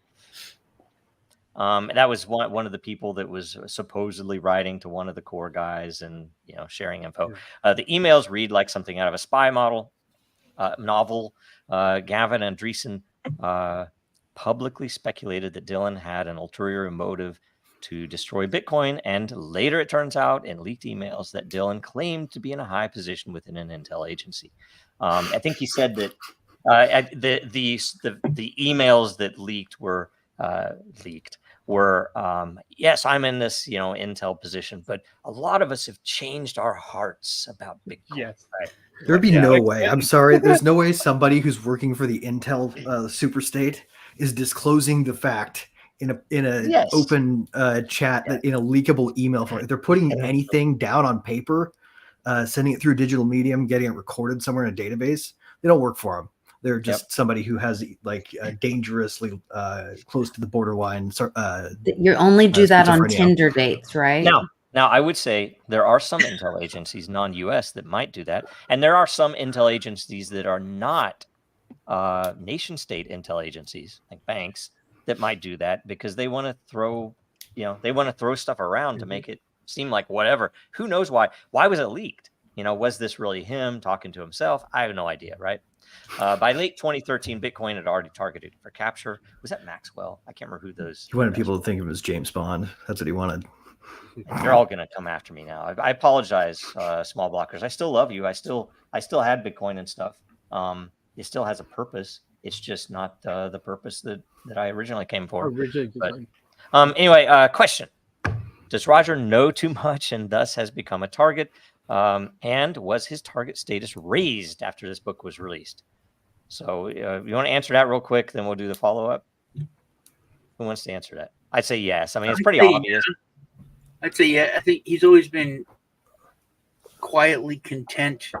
That was one of the people that was supposedly writing to one of the core guys and sharing info. The emails read like something out of a spy novel. Gavin Andreessen publicly speculated that Dylan had an ulterior motive to destroy Bitcoin. And later it turns out in leaked emails that Dylan claimed to be in a high position within an intel agency. I think he said that the emails that leaked were yes, I'm in this intel position, but a lot of us have changed our hearts about Bitcoin. Yes. Right? There'd be no way. I'm sorry. There's no way somebody who's working for the Intel superstate is disclosing the fact in a open chat that in a leakable email form. If they're putting anything down on paper, sending it through digital medium, getting it recorded somewhere in a database, they don't work for them. They're just somebody who has like dangerously close to the borderline. You only do that on Tinder dates, right? Now, I would say there are some intel agencies, non-U.S., that might do that. And there are some intel agencies that are not nation-state intel agencies, like banks, that might do that because they want to throw, stuff around to make it seem like whatever. Who knows why? Why was it leaked? Was this really him talking to himself? I have no idea, right? By late 2013, Bitcoin had already targeted for capture. Was that Maxwell? I can't remember who those. He wanted people to think of him as James Bond. That's what he wanted. You're all going to come after me now. I apologize, small blockers. I still love you. I still had Bitcoin and stuff. It still has a purpose. It's just not the purpose that I originally came for. Anyway, question. Does Roger know too much and thus has become a target? And was his target status raised after this book was released? So you want to answer that real quick, then we'll do the follow-up. Who wants to answer that? I'd say yes. I mean, it's pretty obvious. I'd say, yeah, I think he's always been quietly content,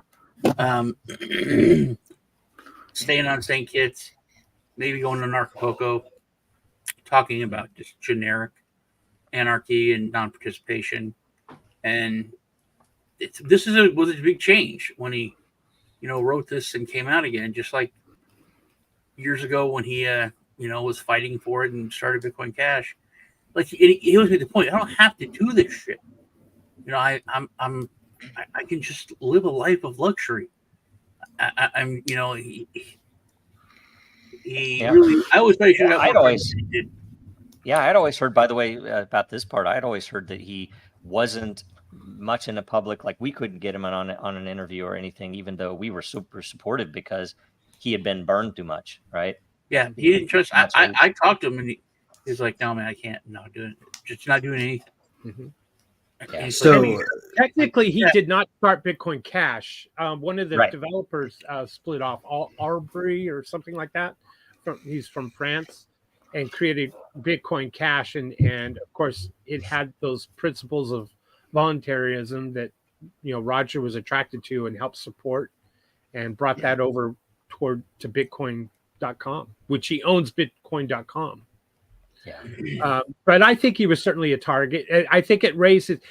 staying on St. Kitts, maybe going to Narcopoco, talking about just generic anarchy and non-participation. And this was a big change when he, wrote this and came out again, just like years ago when he, was fighting for it and started Bitcoin Cash. Like he always made the point, I don't have to do this shit. I can just live a life of luxury. I'm, he really. I always thought he should have. I'd always heard, by the way, about this part. I'd always heard that he wasn't much in the public. Like we couldn't get him on an interview or anything, even though we were super supportive because he had been burned too much, right? Yeah, he didn't trust. I talked to him and he's like, no, man, I can't. Not doing it. Just not doing anything. Mm-hmm. Yeah. So technically, he did not start Bitcoin Cash. One of the developers split off, Arbery or something like that. He's from France and created Bitcoin Cash, and of course, it had those principles of voluntarism that Roger was attracted to and helped support, and brought that over to Bitcoin.com, which he owns Bitcoin.com. Yeah. But I think he was certainly a target. I think it raises,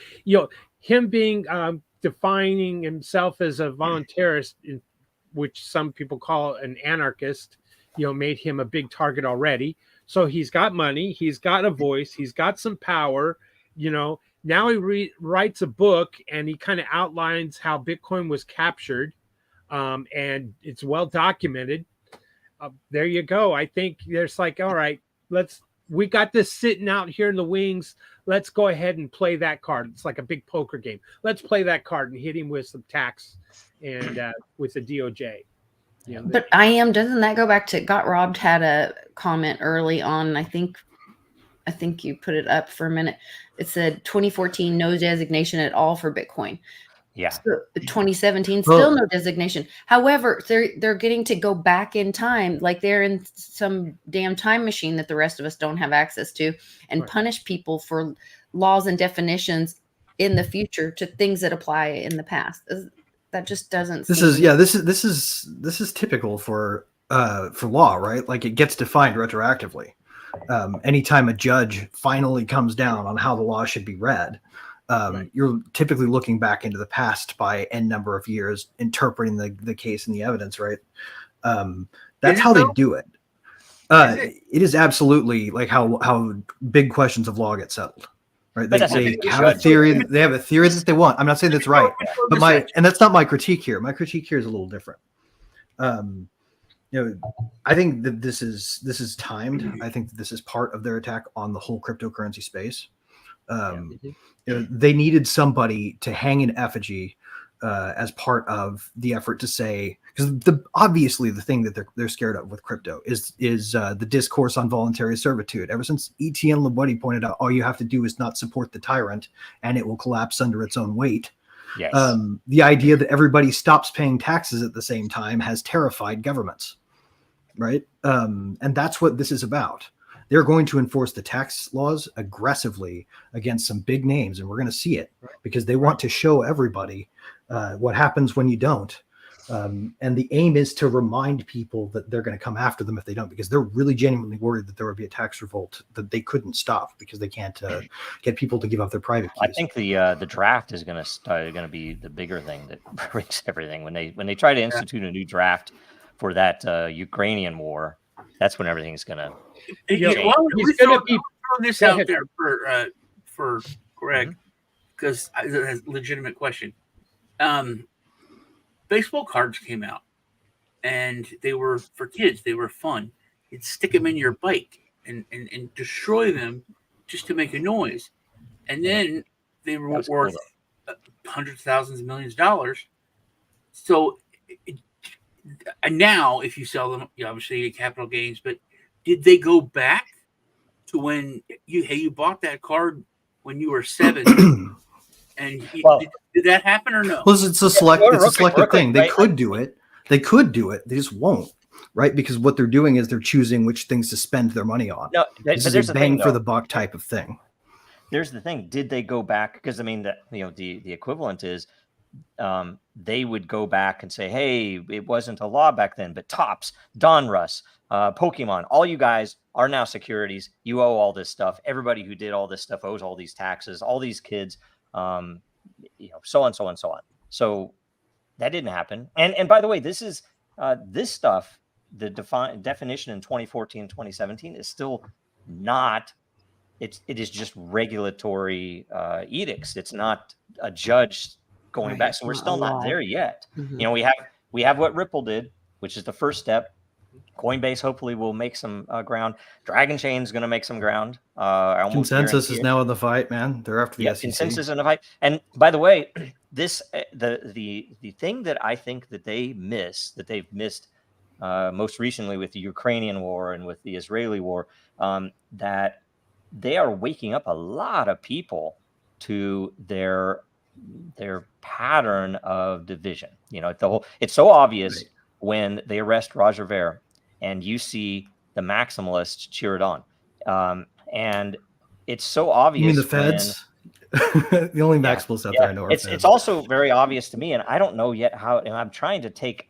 him being defining himself as a voluntarist, which some people call an anarchist, made him a big target already. So he's got money, he's got a voice, he's got some power. Now he writes a book and he kind of outlines how Bitcoin was captured, and it's well documented. There you go. I think there's like, all right, we got this sitting out here in the wings. Let's go ahead and play that card. It's like a big poker game. Let's play that card and hit him with some tax and with the DOJ. But doesn't that go back to Got Robbed had a comment early on? I think you put it up for a minute. It said 2014, no designation at all for Bitcoin. Yeah. So 2017, still no designation. However, they're getting to go back in time, like they're in some damn time machine that the rest of us don't have access to, and punish people for laws and definitions in the future to things that apply in the past. That just doesn't. This is typical for law, right? Like it gets defined retroactively. Anytime a judge finally comes down on how the law should be read. You're typically looking back into the past by n number of years, interpreting the case and the evidence, right? That's how they do it. It is absolutely like how big questions of law get settled, right? They have a theory. They have a theory that they want. I'm not saying that's right, but that's not my critique here. My critique here is a little different. I think that this is timed. I think that this is part of their attack on the whole cryptocurrency space. They needed somebody to hang an effigy as part of the effort to say, because obviously the thing that they're scared of with crypto is the discourse on voluntary servitude. Ever since Etienne Lebody pointed out, all you have to do is not support the tyrant, and it will collapse under its own weight. Yes. The idea that everybody stops paying taxes at the same time has terrified governments, right? And that's what this is about. They're going to enforce the tax laws aggressively against some big names, and we're going to see it because they want to show everybody what happens when you don't. And the aim is to remind people that they're going to come after them if they don't, because they're really genuinely worried that there would be a tax revolt that they couldn't stop because they can't get people to give up their private keys. I think the draft is going to be the bigger thing that breaks everything. When they try to institute a new draft for that Ukrainian war, that's when everything's going to. He's going to be throwing this out there for Greg, because it's a legitimate question. Baseball cards came out, and they were for kids. They were fun. You'd stick them in your bike and destroy them just to make a noise, and then they were worth hundreds, thousands, millions of dollars. So, and now if you sell them, you obviously get capital gains. But did they go back to when you bought that card when you were 7? And did that happen or no? Well, it's a selective thing. They could do it. They could do it. They just won't, right? Because what they're doing is they're choosing which things to spend their money on. No, this is a bang for the buck type of thing. There's the thing. Did they go back? Because I mean, the equivalent is they would go back and say, "Hey, it wasn't a law back then, but Topps, Donruss, Pokemon, all you guys are now securities. You owe all this stuff. Everybody who did all this stuff owes all these taxes. All these kids." So on, so on, so on. So that didn't happen. And by the way, this is this stuff, the definition in 2014, 2017 is still not, it is just regulatory edicts. It's not a judge going back. So we're still not there yet. Mm-hmm. We have what Ripple did, which is the first step. Coinbase hopefully will make some ground. Dragon Chain is going to make some ground. Consensus is now in the fight, man. They're after the SEC. Consensus in the fight. And by the way, this the thing that I think that they've missed most recently with the Ukrainian war and with the Israeli war, that they are waking up a lot of people to their pattern of division. It's so obvious when they arrest Roger Ver. And you see the maximalists cheer it on. And it's so obvious. You mean the feds? The only maximalists out there I know are feds. It's also very obvious to me, and I don't know yet how, and I'm trying to take,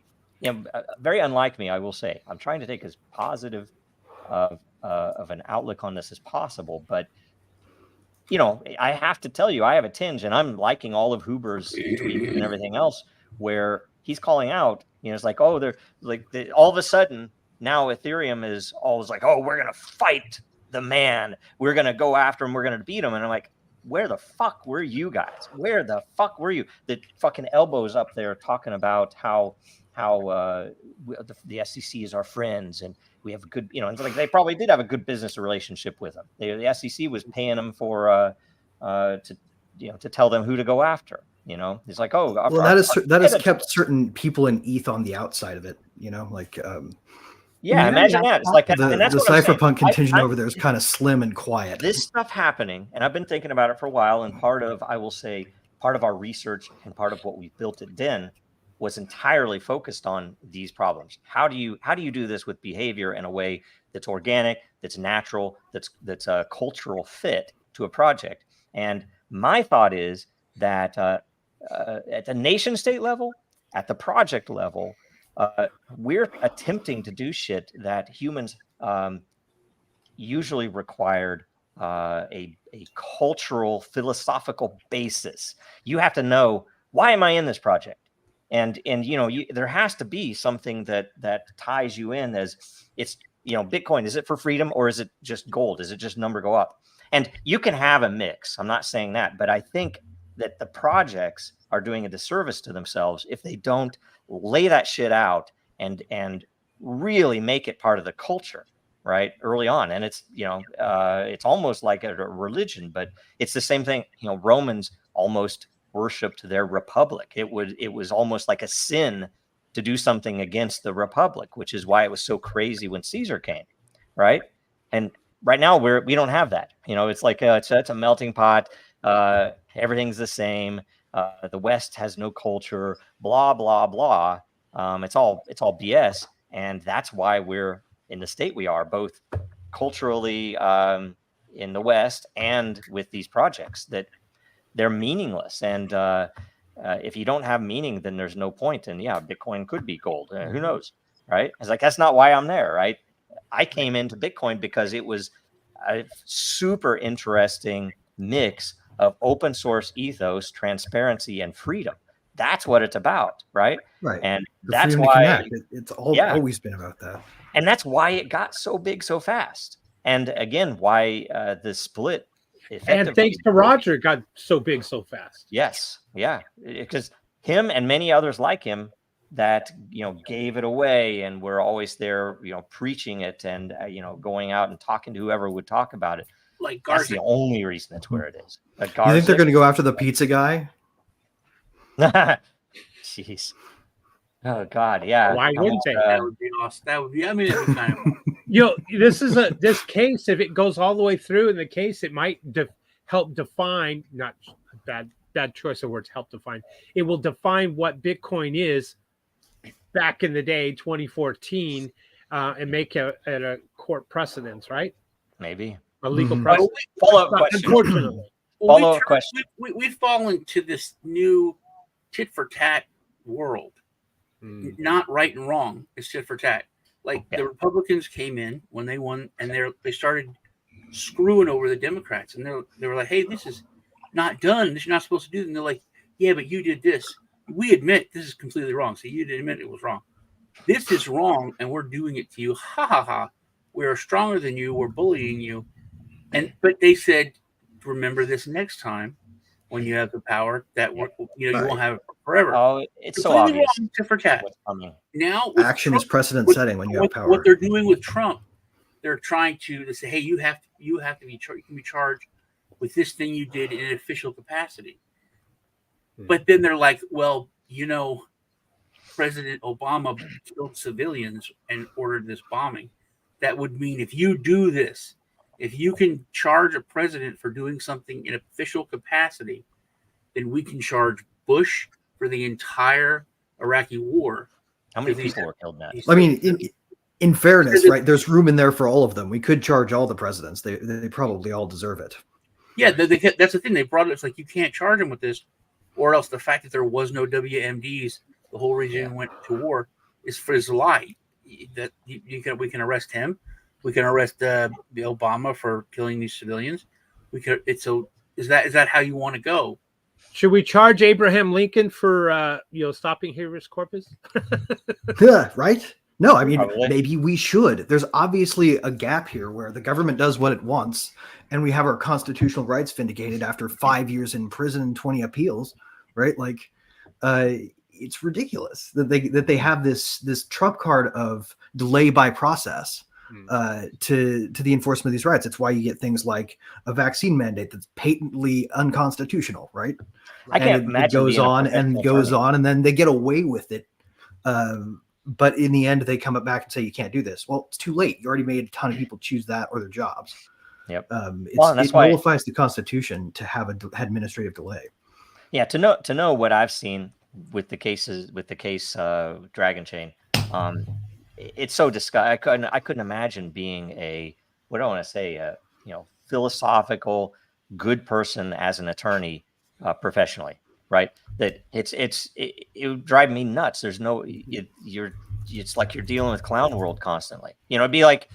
very unlike me, I will say, I'm trying to take as positive of an outlook on this as possible. But, I have to tell you, I have a tinge, and I'm liking all of Huber's tweets and everything else, where he's calling out, it's like, all of a sudden, now Ethereum is always like, oh, we're going to fight the man. We're going to go after him. We're going to beat him. And I'm like, where the fuck were you guys? Where the fuck were you? The fucking elbows up there talking about how the SEC is our friends and we have a good, it's like they probably did have a good business relationship with them. The SEC was paying them for to tell them who to go after. It's like, oh, that has kept certain people in ETH on the outside of it. Imagine that. It's like the cypherpunk contingent over there is kind of slim and quiet. This stuff happening, and I've been thinking about it for a while. And part of our research and part of what we built at Den was entirely focused on these problems. How do you do this with behavior in a way that's organic, that's natural, that's a cultural fit to a project? And my thought is that at the nation state level, at the project level, we're attempting to do shit that humans usually required a cultural, philosophical basis. You have to know, why am I in this project? And there has to be something that ties you in as it's, Bitcoin, is it for freedom or is it just gold? Is it just number go up? And you can have a mix. I'm not saying that, but I think that the projects are doing a disservice to themselves if they don't lay that shit out and really make it part of the culture, right, early on. And it's, it's almost like a religion, but it's the same thing. Romans almost worshiped their republic. It was almost like a sin to do something against the republic, which is why it was so crazy when Caesar came, right? And right now we don't have that. It's like it's a melting pot. Everything's the same. The West has no culture. Blah blah blah. It's all BS, and that's why we're in the state we are, both culturally in the West and with these projects that they're meaningless. And if you don't have meaning, then there's no point. And yeah, Bitcoin could be gold. Who knows, right? It's like, that's not why I'm there, right? I came into Bitcoin because it was a super interesting mix of open source ethos, transparency, and freedom. That's what it's about, right? Right. And The that's freedom to why connect. It's always been about that. And that's why it got so big so fast. And again, why the split effectively. And thanks to Roger, it got so big so fast. Yes. Yeah. Because him and many others like him that, gave it away and were always there, preaching it and, going out and talking to whoever would talk about it. Like Garza. That's the only reason it's where it is. Like You think they're going to go after the pizza guy? Jeez. Oh God. Yeah. Why wouldn't they? That would be awesome. That would be, I mean, it'd be kind of. This case, if it goes all the way through in the case, it might help define, not bad choice of words, help define. It will define what Bitcoin is back in the day, 2014, and make it a court precedence, right? Maybe. A legal Mhm. precedent. Follow-up question. Unfortunately. Follow-up question. We've fallen to this new tit for tat world. Not right and wrong. It's tit for tat. Like the Republicans came in when they won, and they started screwing over the Democrats, and they were like, "Hey, this is not done. This you're not supposed to do." And they're like, "Yeah, but you did this. We admit this is completely wrong. So you did admit it was wrong. This is wrong, and we're doing it to you. Ha ha ha. We are stronger than you. We're bullying you." But they said, "Remember this next time when you have the power that you won't have it forever." Oh, it's so obvious. Tit for tat. Now Action is precedent setting when you have power. What they're doing with Trump, they're trying to say, "Hey, you have to be you can be charged with this thing you did in an official capacity." But then they're like, "Well, President Obama killed civilians and ordered this bombing. That would mean if you do this, if you can charge a president for doing something in official capacity, then we can charge Bush for the entire Iraqi war." How many people were killed in that? I mean, in fairness, right? There's room in there for all of them. We could charge all the presidents. They probably all deserve it. Yeah, that's the thing. They brought it. It's like you can't charge them with this, or else the fact that there was no WMDs, the whole region went to war, is a lie. That we can arrest him, we can arrest Obama for killing these civilians. Is that how you want to go? Should we charge Abraham Lincoln for stopping habeas corpus? Yeah, right? No, I mean, Probably. maybe we should. There's obviously a gap here where the government does what it wants, and we have our constitutional rights vindicated after 5 years in prison and 20 appeals, right? Like, it's ridiculous that they have this trump card of delay by process to the enforcement of these rights. It's why you get things like a vaccine mandate that's patently unconstitutional, right? I can't imagine it goes being a on and goes professional on, and then they get away with it. But in the end, they come back and say, you can't do this. Well, it's too late. You already made a ton of people choose that or their jobs. Yep. It nullifies the Constitution to have an administrative delay. Yeah. To know what I've seen with the case Dragon Chain, it's so disgusting. I couldn't imagine being what do I want to say, philosophical, good person as an attorney professionally. Right, that it would drive me nuts. There's it's like you're dealing with clown world constantly. It'd be like,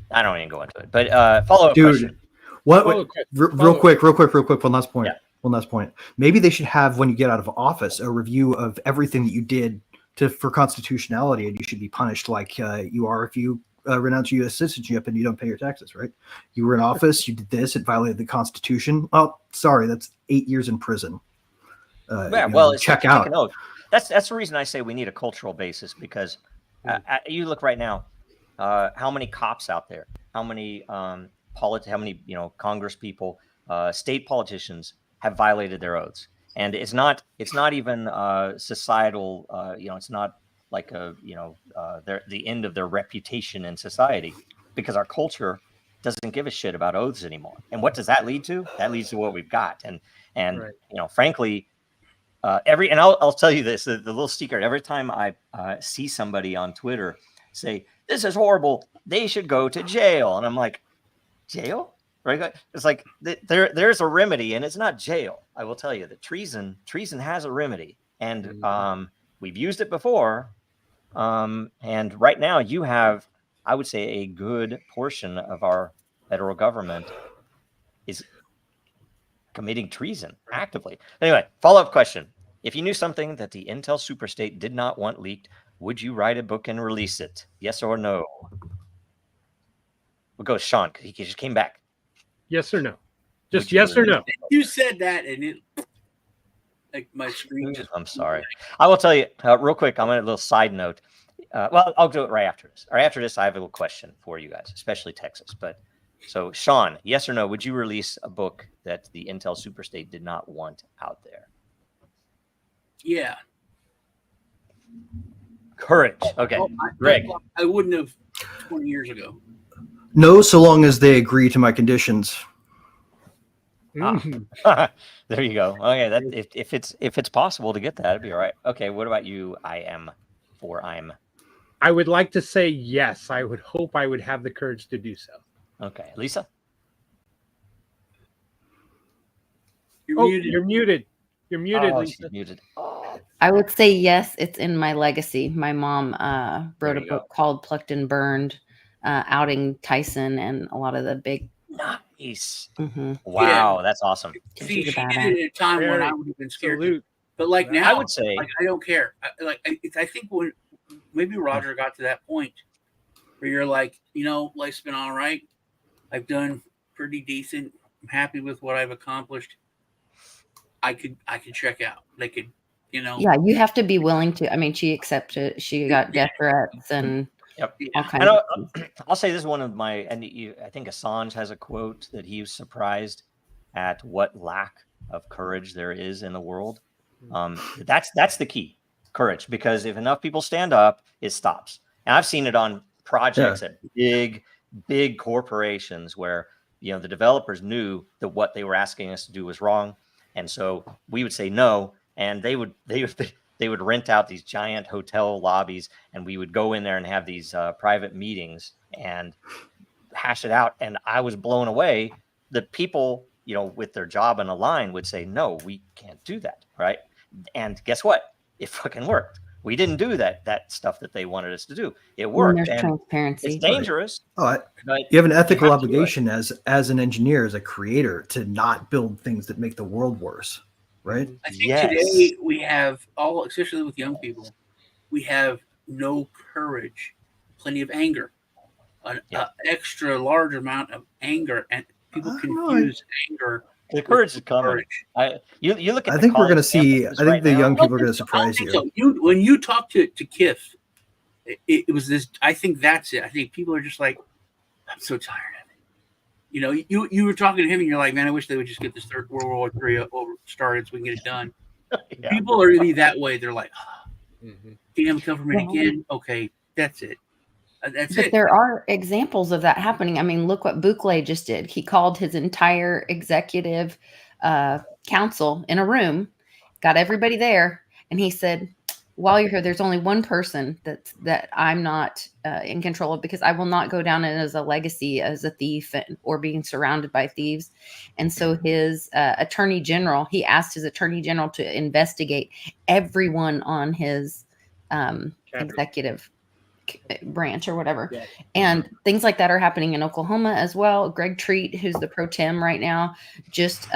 I don't even go into it. But follow up question. Real quick. One last point. Yeah. One last point. Maybe they should have, when you get out of office, a review of everything that you did for constitutionality, and you should be punished like you are if you renounce U.S. citizenship and you don't pay your taxes. Right? You were in office, you did this, it violated the Constitution. Oh, sorry, that's 8 years in prison. Check out. That's the reason I say we need a cultural basis, because you look right now, how many cops out there, how many how many Congress people, state politicians have violated their oaths, and it's not even societal. It's not like the end of their reputation in society, because our culture doesn't give a shit about oaths anymore. And what does that lead to? That leads to what we've got. And right. Frankly, and I'll tell you this, the little secret. Every time I see somebody on Twitter say, "This is horrible, they should go to jail," and I'm like, jail? Right? It's like there's a remedy, and it's not jail. I will tell you that treason has a remedy, and we've used it before. And right now you have, I would say, a good portion of our federal government is committing treason actively. Anyway, follow-up question. If you knew something that the Intel superstate did not want leaked, would you write a book and release it? Yes or no? We'll go with Sean, because he just came back. Yes or no? Just yes or no. You said that, and it, like, my screen just... I'm sorry. I will tell you real quick. I'm on a little side note. Well, I'll do it right after this. Right after this, I have a little question for you guys, especially Texas. But so, Sean, yes or no? Would you release a book that the Intel superstate did not want out there? Yeah. Courage. Okay, Greg. I wouldn't have 20 years ago. No, so long as they agree to my conditions. There you go. Okay, if it's possible to get that, it'd be all right. Okay, what about you? I'm. I would like to say yes. I would hope I would have the courage to do so. Okay, Lisa. You're muted. You're muted, oh, Lisa. She's muted. I would say yes. It's in my legacy. My mom wrote a book called Plucked and Burned, outing Tyson and a lot of the big. Nice. Mm-hmm. Wow, yeah. That's awesome. See, she did it at a time when I would have been scared. But like now, I would say, like, I don't care. I think when maybe Roger got to that point where you're like, life's been all right. I've done pretty decent. I'm happy with what I've accomplished. I could check out. They could, Yeah, you have to be willing to. I mean, she accepted. She got death threats and all kinds of things. I'll say this is one of my, and I think Assange has a quote that he was surprised at what lack of courage there is in the world. That's the key, courage, because if enough people stand up, it stops. And I've seen it on projects at big corporations where the developers knew that what they were asking us to do was wrong, and so we would say no, and they would rent out these giant hotel lobbies, and we would go in there and have these private meetings and hash it out. And I was blown away. The people, with their job on the line would say, no, we can't do that. Right. And guess what? It fucking worked. We didn't do that stuff that they wanted us to do. It worked. There's transparency. It's dangerous. But you have an ethical obligation as an engineer, as a creator, to not build things that make the world worse. Right. I think today we have especially with young people, we have no courage, plenty of anger, an extra large amount of anger, and people confuse anger. The courage is coming. You look at. I think we're going to see. I think the young people are going to surprise you. So. When you talk to Kif, it was this. I think that's it. I think people are just like, I'm so tired of it. You were talking to him, and you're like, man, I wish they would just get this third World War III started so we can get it done. People are really that way. They're like, damn government again. Okay, that's it. But there are examples of that happening. I mean, look what Bukele just did. He called his entire executive council in a room, got everybody there, and he said, while you're here, there's only one person that I'm not in control of, because I will not go down as a legacy as a thief or being surrounded by thieves. And so his attorney general, he asked his attorney general to investigate everyone on his executive branch or whatever. And things like that are happening in Oklahoma as well. Greg Treat, who's the pro tem right now, just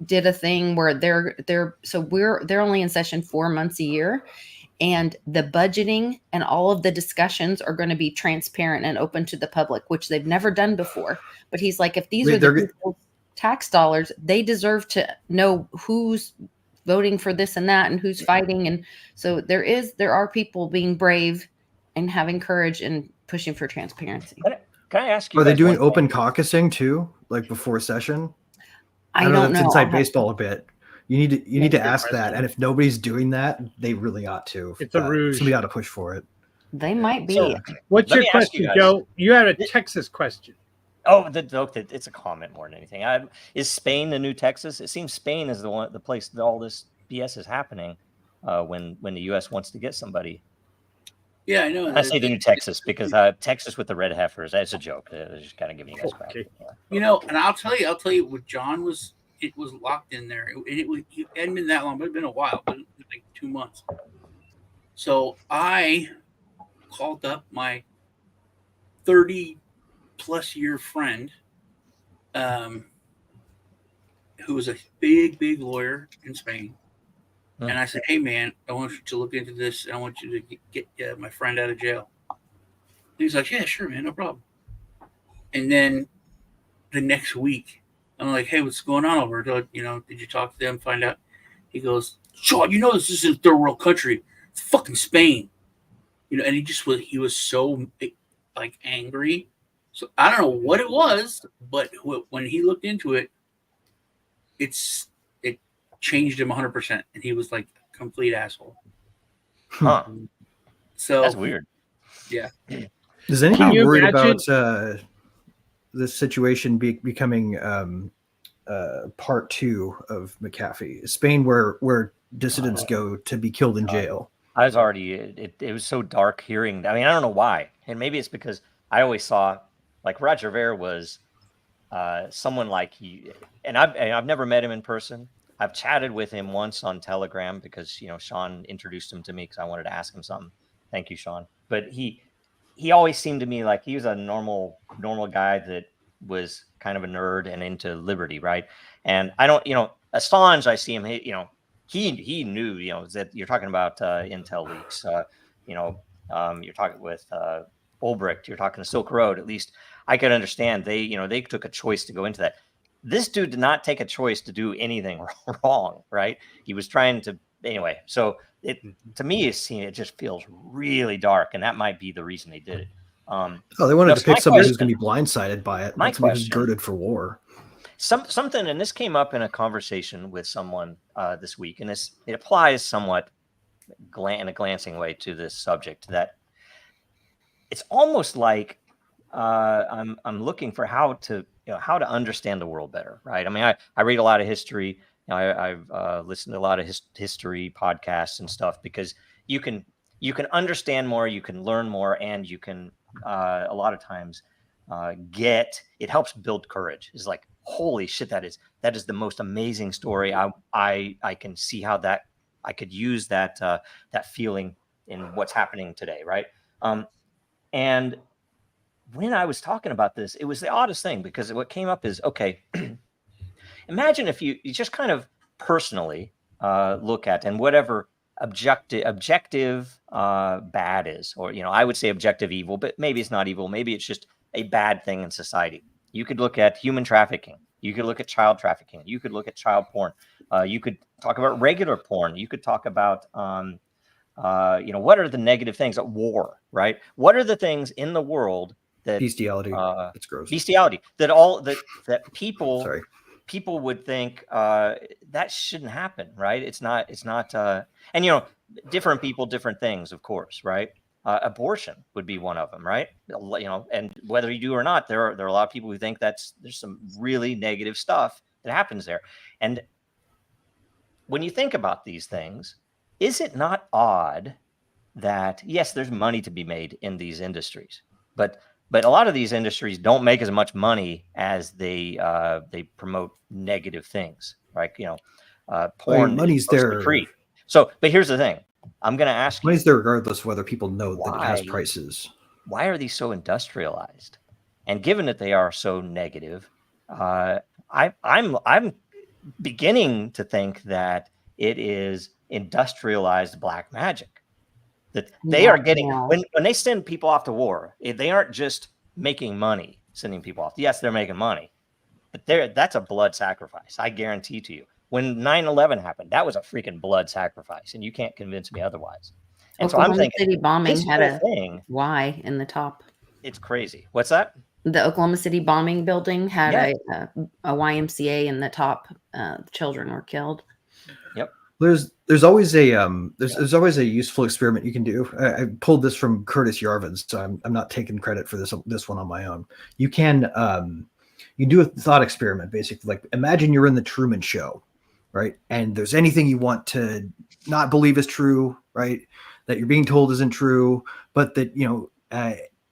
did a thing where they're only in session 4 months a year, and the budgeting and all of the discussions are going to be transparent and open to the public, which they've never done before. But he's like, if these are the tax dollars, they deserve to know who's voting for this and that and who's fighting. And so there are people being brave and having courage and pushing for transparency. Can I ask you? Are they guys doing one open thing? caucusing too, like before session? I know don't that's know. inside baseball a bit. You need to ask question. that, and if nobody's doing that, they really ought to. It's a ruse. Somebody ought to push for it. They might be. So, What's let your me ask you question, guys. Joe? You had a Texas question. Oh, it's a comment more than anything. Is Spain the new Texas? It seems Spain is the place that all this BS is happening. When the U.S. wants to get somebody. Yeah, I know. I say the new Texas because Texas with the red heifers. That's a joke. Just kind of giving you guys crap. Okay. You know, and I'll tell you what John was. It was locked in there. It hadn't been that long, but it'd been a while, but it was like 2 months. So I called up my 30+ year friend, who was a big lawyer in Spain. And I said, hey, man, I want you to look into this. And I want you to get my friend out of jail. And he's like, yeah, sure, man, no problem. And then the next week, I'm like, hey, what's going on over there? You know, did you talk to them, find out? He goes, Sean, you know this isn't a third world country. It's fucking Spain. You know, and he was so, like, angry. So I don't know what it was, but when he looked into it, it changed him 100%, and he was like a complete asshole. Huh. So that's weird. Yeah. Is anybody worried imagine- about this situation becoming part 2 of McAfee? Spain, where dissidents go to be killed in jail. I was already. It was so dark hearing. I mean, I don't know why, and maybe it's because I always saw like Roger Ver was someone like he, and I've never met him in person. I've chatted with him once on Telegram because, you know, Sean introduced him to me because I wanted to ask him something. Thank you, Sean. But he always seemed to me like he was a normal guy that was kind of a nerd and into liberty, right? And I don't, you know, Assange, I see him, he knew, you know, that you're talking about intel leaks. You're talking with Ulbricht, you're talking to Silk Road. At least I could understand they took a choice to go into that. This dude did not take a choice to do anything wrong, right? He was trying to anyway. So to me, it just feels really dark, and that might be the reason they did it. They wanted to pick somebody who's going to be blindsided by it. My somebody who's question, girded for war. Something, and this came up in a conversation with someone this week, and it applies somewhat in a glancing way to this subject. That it's almost like I'm looking for how to understand the world better, right? I mean, I read a lot of history. You know, I've listened to a lot of history podcasts and stuff because you can understand more, you can learn more, and you can a lot of times it helps build courage. It's like, holy shit, that is the most amazing story. I can see how that I could use that feeling in what's happening today, right? And when I was talking about this, it was the oddest thing because what came up is, okay, imagine if you just kind of personally look at and whatever objective bad is, or, you know, I would say objective evil, but maybe it's not evil. Maybe it's just a bad thing in society. You could look at human trafficking. You could look at child trafficking. You could look at child porn. You could talk about regular porn. You could talk about, what are the negative things at war, right? What are the things in the world that bestiality? It's gross. Bestiality that people Sorry. People would think that shouldn't happen, right? It's not, and, you know, different people, different things, of course, right? Abortion would be one of them, right? You know, and whether you do or not, there are a lot of people who think there's some really negative stuff that happens there. And when you think about these things, is it not odd that, yes, there's money to be made in these industries, but a lot of these industries don't make as much money as they promote negative things, right? You know, porn, money's there. Free. So, but here's the thing: I'm going to ask you, money's there regardless of whether people know that it has prices. Why are these so industrialized? And given that they are so negative, I'm beginning to think that it is industrialized black magic. That they are getting when they send people off to war, they aren't just making money sending people off. Yes, they're making money, but that's a blood sacrifice. I guarantee to you. When 9/11 happened, that was a freaking blood sacrifice, and you can't convince me otherwise. And so I'm thinking, city bombing this had a thing, Y in the top. it's crazy. What's that? The Oklahoma City bombing building had Yeah. a YMCA, and the top children were killed. Yep. There's always a there's always a useful experiment you can do. I pulled this from Curtis Yarvin's, so I'm not taking credit for this one on my own. You can you do a thought experiment, basically. Like, imagine you're in the Truman Show, right? And there's anything you want to not believe is true, right? That you're being told isn't true, but that,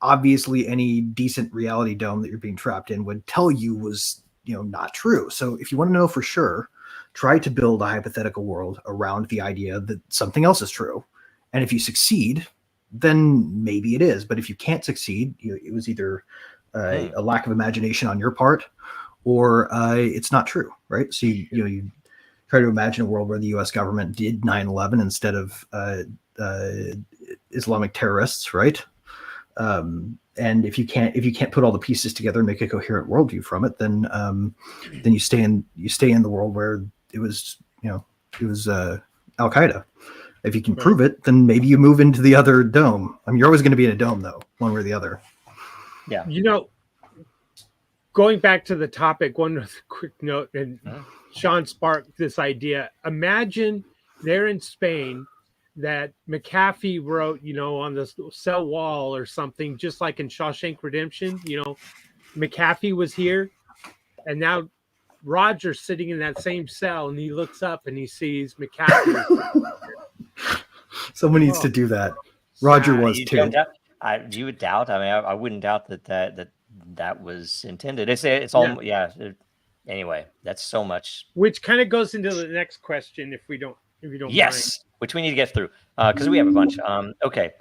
obviously any decent reality dome that you're being trapped in would tell you was, not true. So if you want to know for sure, try to build a hypothetical world around the idea that something else is true. And if you succeed, then maybe it is. But if you can't succeed, it was either a lack of imagination on your part, or it's not true, right? So you try to imagine a world where the U.S. government did 9/11 instead of Islamic terrorists, right? And if you can't put all the pieces together and make a coherent worldview from it, then you stay in the world where it was Al Qaeda. If you can prove it, then maybe you move into the other dome. I mean, you're always going to be in a dome, though, one way or the other. Yeah. Going back to the topic, one quick note, and Sean sparked this idea. Imagine they're in Spain, that McAfee wrote, on the cell wall or something, just like in Shawshank Redemption. McAfee was here, and now Roger's sitting in that same cell, and he looks up and he sees McAfee. Someone needs to do that. Roger was too. You would doubt? I mean, I wouldn't doubt that was intended. It's all anyway, that's so much. Which kind of goes into the next question, if you don't yes, mind. Which we need to get through because we have a bunch. Okay,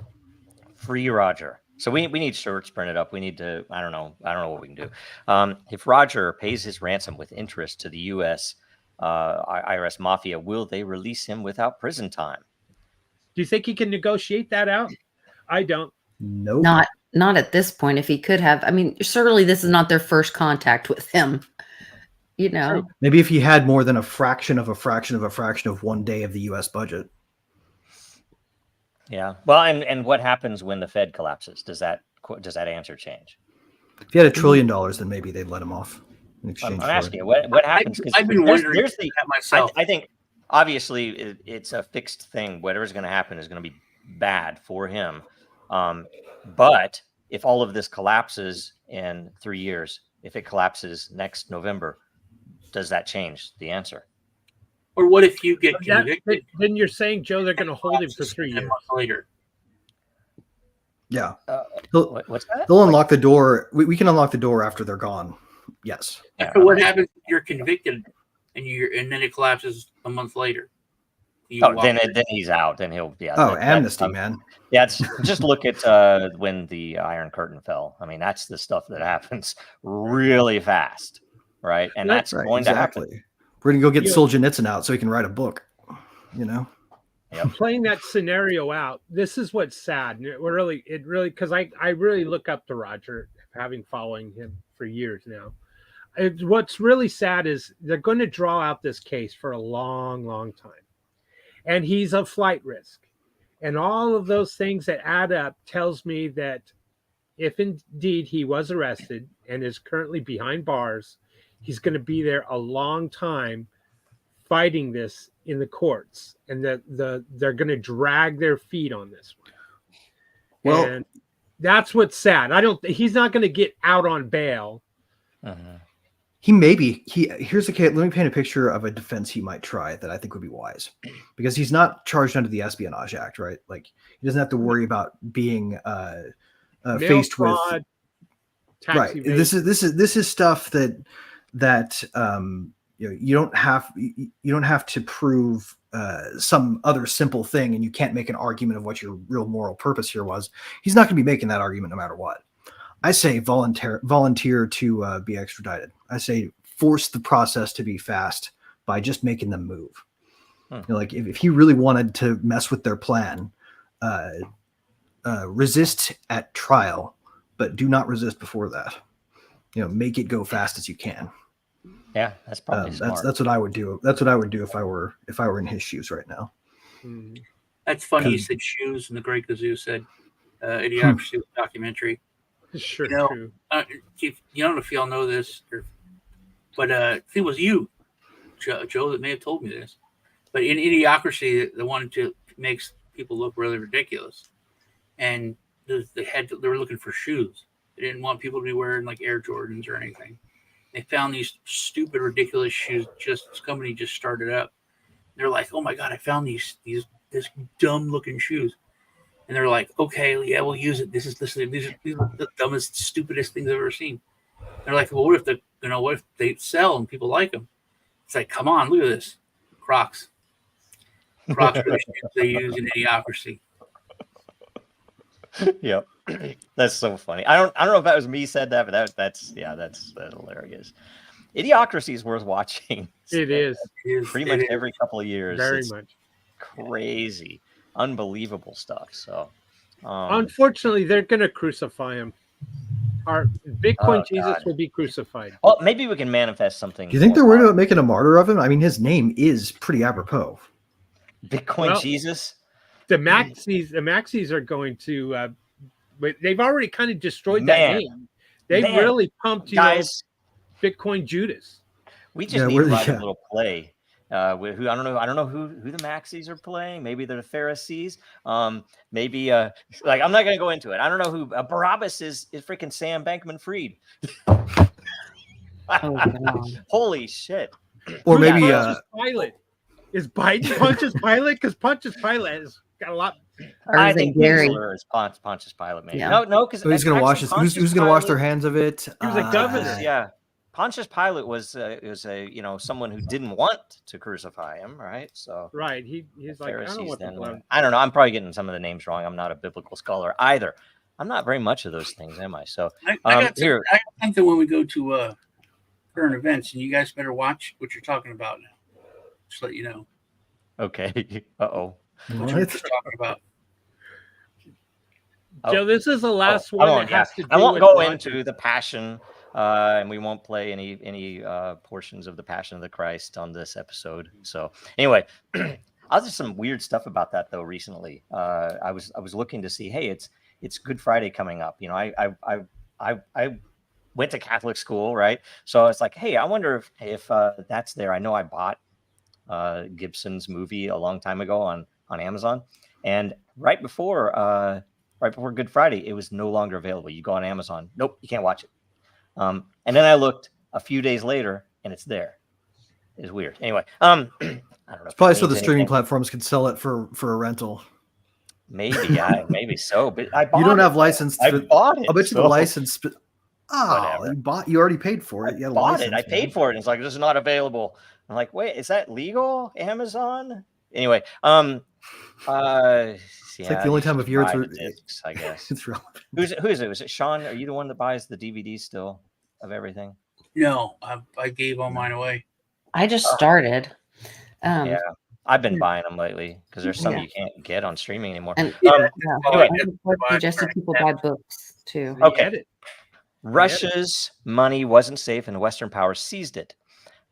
free Roger. So we need shirts printed up. We need to. I don't know what we can do. If Roger pays his ransom with interest to the U.S. IRS mafia, will they release him without prison time? Do you think he can negotiate that out? I don't. Nope. Not at this point. If he could have, I mean, certainly this is not their first contact with him. Maybe if he had more than a fraction of one day of the U.S. budget. Yeah. Well, and what happens when the Fed collapses? Does that answer change? If he had $1 trillion, then maybe they'd let him off in exchange. I'm asking you, what happens? I've been wondering that myself. I think obviously it's a fixed thing. Whatever's going to happen is going to be bad for him. But if all of this collapses in 3 years, if it collapses next November, does that change the answer? Or what if you get convicted? Then you're saying, Joe, they're going to hold him for 3 years later. Yeah. What's that? They'll unlock the door. We can unlock the door after they're gone. Yes. What happens if you're convicted and then it collapses a month later? Then he's out. Then he'll be out. Amnesty, man. Yeah, just look at when the Iron Curtain fell. I mean, that's the stuff that happens really fast, right? And that's right, going to happen. We're gonna go get Solzhenitsyn out so he can write a book. Yep. Playing that scenario out. This is what's sad. It really, because I really look up to Roger, having following him for years now. What's really sad is they're going to draw out this case for a long, long time, and he's a flight risk, and all of those things that add up tells me that if indeed he was arrested and is currently behind bars, he's going to be there a long time fighting this in the courts, and that they're going to drag their feet on this one. Well, and that's what's sad. He's not going to get out on bail. Here's the case. Let me paint a picture of a defense he might try that I think would be wise, because he's not charged under the Espionage Act, right? Like, he doesn't have to worry about being faced fraud, with right. Evasion. This is stuff that you don't have to prove some other simple thing, and you can't make an argument of what your real moral purpose here was. He's not going to be making that argument no matter what. I say volunteer to be extradited. I say force the process to be fast by just making them move. Like if he really wanted to mess with their plan, resist at trial, but do not resist before that. Make it go fast as you can. Yeah, that's probably smart. That's what I would do. That's what I would do if I were in his shoes right now. That's funny. You said shoes, and the Great Gazoo said Idiocracy documentary. Sure, You know, true. if, you don't know if y'all know this, but I think it was you, Joe, that may have told me this. But in Idiocracy, they wanted to make people look really ridiculous, and they were looking for shoes. They didn't want people to be wearing like Air Jordans or anything. They found these stupid, ridiculous shoes. This company just started up. They're like, "Oh my god, I found this dumb looking shoes," and they're like, "Okay, yeah, we'll use it. These are the dumbest, stupidest things I've ever seen." They're like, "Well, what if they sell and people like them?" It's like, come on, look at this, Crocs. Crocs are the shoes they use in Idiocracy. Yep. That's so funny. I don't know if that was me said that, but that's hilarious. Idiocracy is worth watching. It is. Pretty much every couple of years. Very much. Crazy. Unbelievable stuff. So unfortunately, they're gonna crucify him. Our Bitcoin Jesus will be crucified. Well, maybe we can manifest something. Do you think they're worried about making a martyr of him? I mean, his name is pretty apropos. Bitcoin Jesus? The Maxis are going to but they've already kind of destroyed that name. They really pumped you guys Bitcoin Judas. We just need to write a little play. With who I don't know who the Maxis are playing. Maybe they're the Pharisees. Maybe like I'm not gonna go into it. I don't know who Barabbas is freaking Sam Bankman-Fried. Holy shit. Or maybe Pilate. Is Biden Pontius Pilate? Because Pontius Pilate has got a lot. I think Gary is Pontius Pilate, maybe. Yeah. No, because who's going to wash who's going to wash their hands of it? He was a governor. Yeah, Pontius Pilate was someone who didn't want to crucify him, right? So right, he's like I don't know. I'm probably getting some of the names wrong. I'm not a biblical scholar either. I'm not very much of those things, am I? So I got something when we go to current events, and you guys better watch what you're talking about now. Just let you know. Okay. What you're talking about. Joe, this is the last one that has to do I won't with go logic. into the Passion, and we won't play any portions of the Passion of the Christ on this episode. So anyway, I was just some weird stuff about that though recently. I was looking to see, hey, it's Good Friday coming up. You know, I went to Catholic school, right? So it's like, hey, I wonder if that's there. I know I bought Gibson's movie a long time ago on Amazon, and right before Good Friday, it was no longer available. You go on Amazon, nope, you can't watch it. And then I looked a few days later, and it's there. It's weird. Anyway, I don't know. It's probably so the streaming platforms could sell it for a rental. Maybe, maybe so. But I bought you don't it. have license. I bought it. I'll bet you the license. You already paid for it. I bought it. I paid for it. And it's like, this is not available. I'm like, wait, is that legal? Amazon? Anyway, it's like the only time of year discs, I guess. It's relevant. Who is it? Was it Sean? Are you the one that buys the DVDs still of everything? No, I gave all mine away. I just started. Yeah, I've been buying them lately because there's some you can't get on streaming anymore. And anyway, suggested people buy books too. Okay. Russia's money wasn't safe, and Western powers seized it.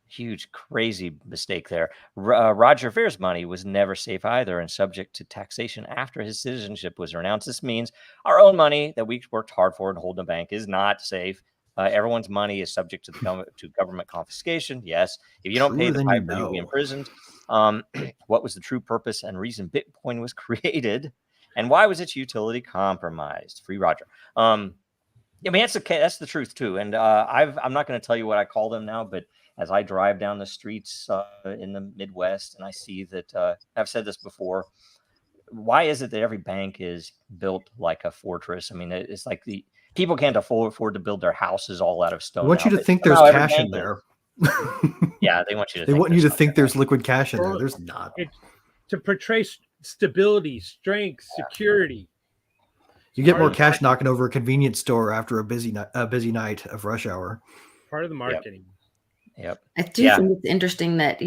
Huge, crazy mistake there. Roger Vere's money was never safe either and subject to taxation after his citizenship was renounced. This means our own money that we worked hard for and hold in the bank is not safe. Everyone's money is subject to government confiscation. Yes. If you don't pay the piper, you'll be imprisoned. What was the true purpose and reason Bitcoin was created? And why was its utility compromised? Free Roger. I mean, that's okay. That's the truth too. And I'm not going to tell you what I call them now, but as I drive down the streets in the Midwest and I see that, I've said this before, why is it that every bank is built like a fortress? I mean, it's like the people can't afford to build their houses all out of stone. I want you to think there's cash in there. Yeah, they want you to. They want you to think there's liquid cash in there. There's not. It's to portray stability, strength, security. You get more cash knocking over a convenience store after a busy night of rush hour. Part of the marketing. Yep. I do think it's interesting that,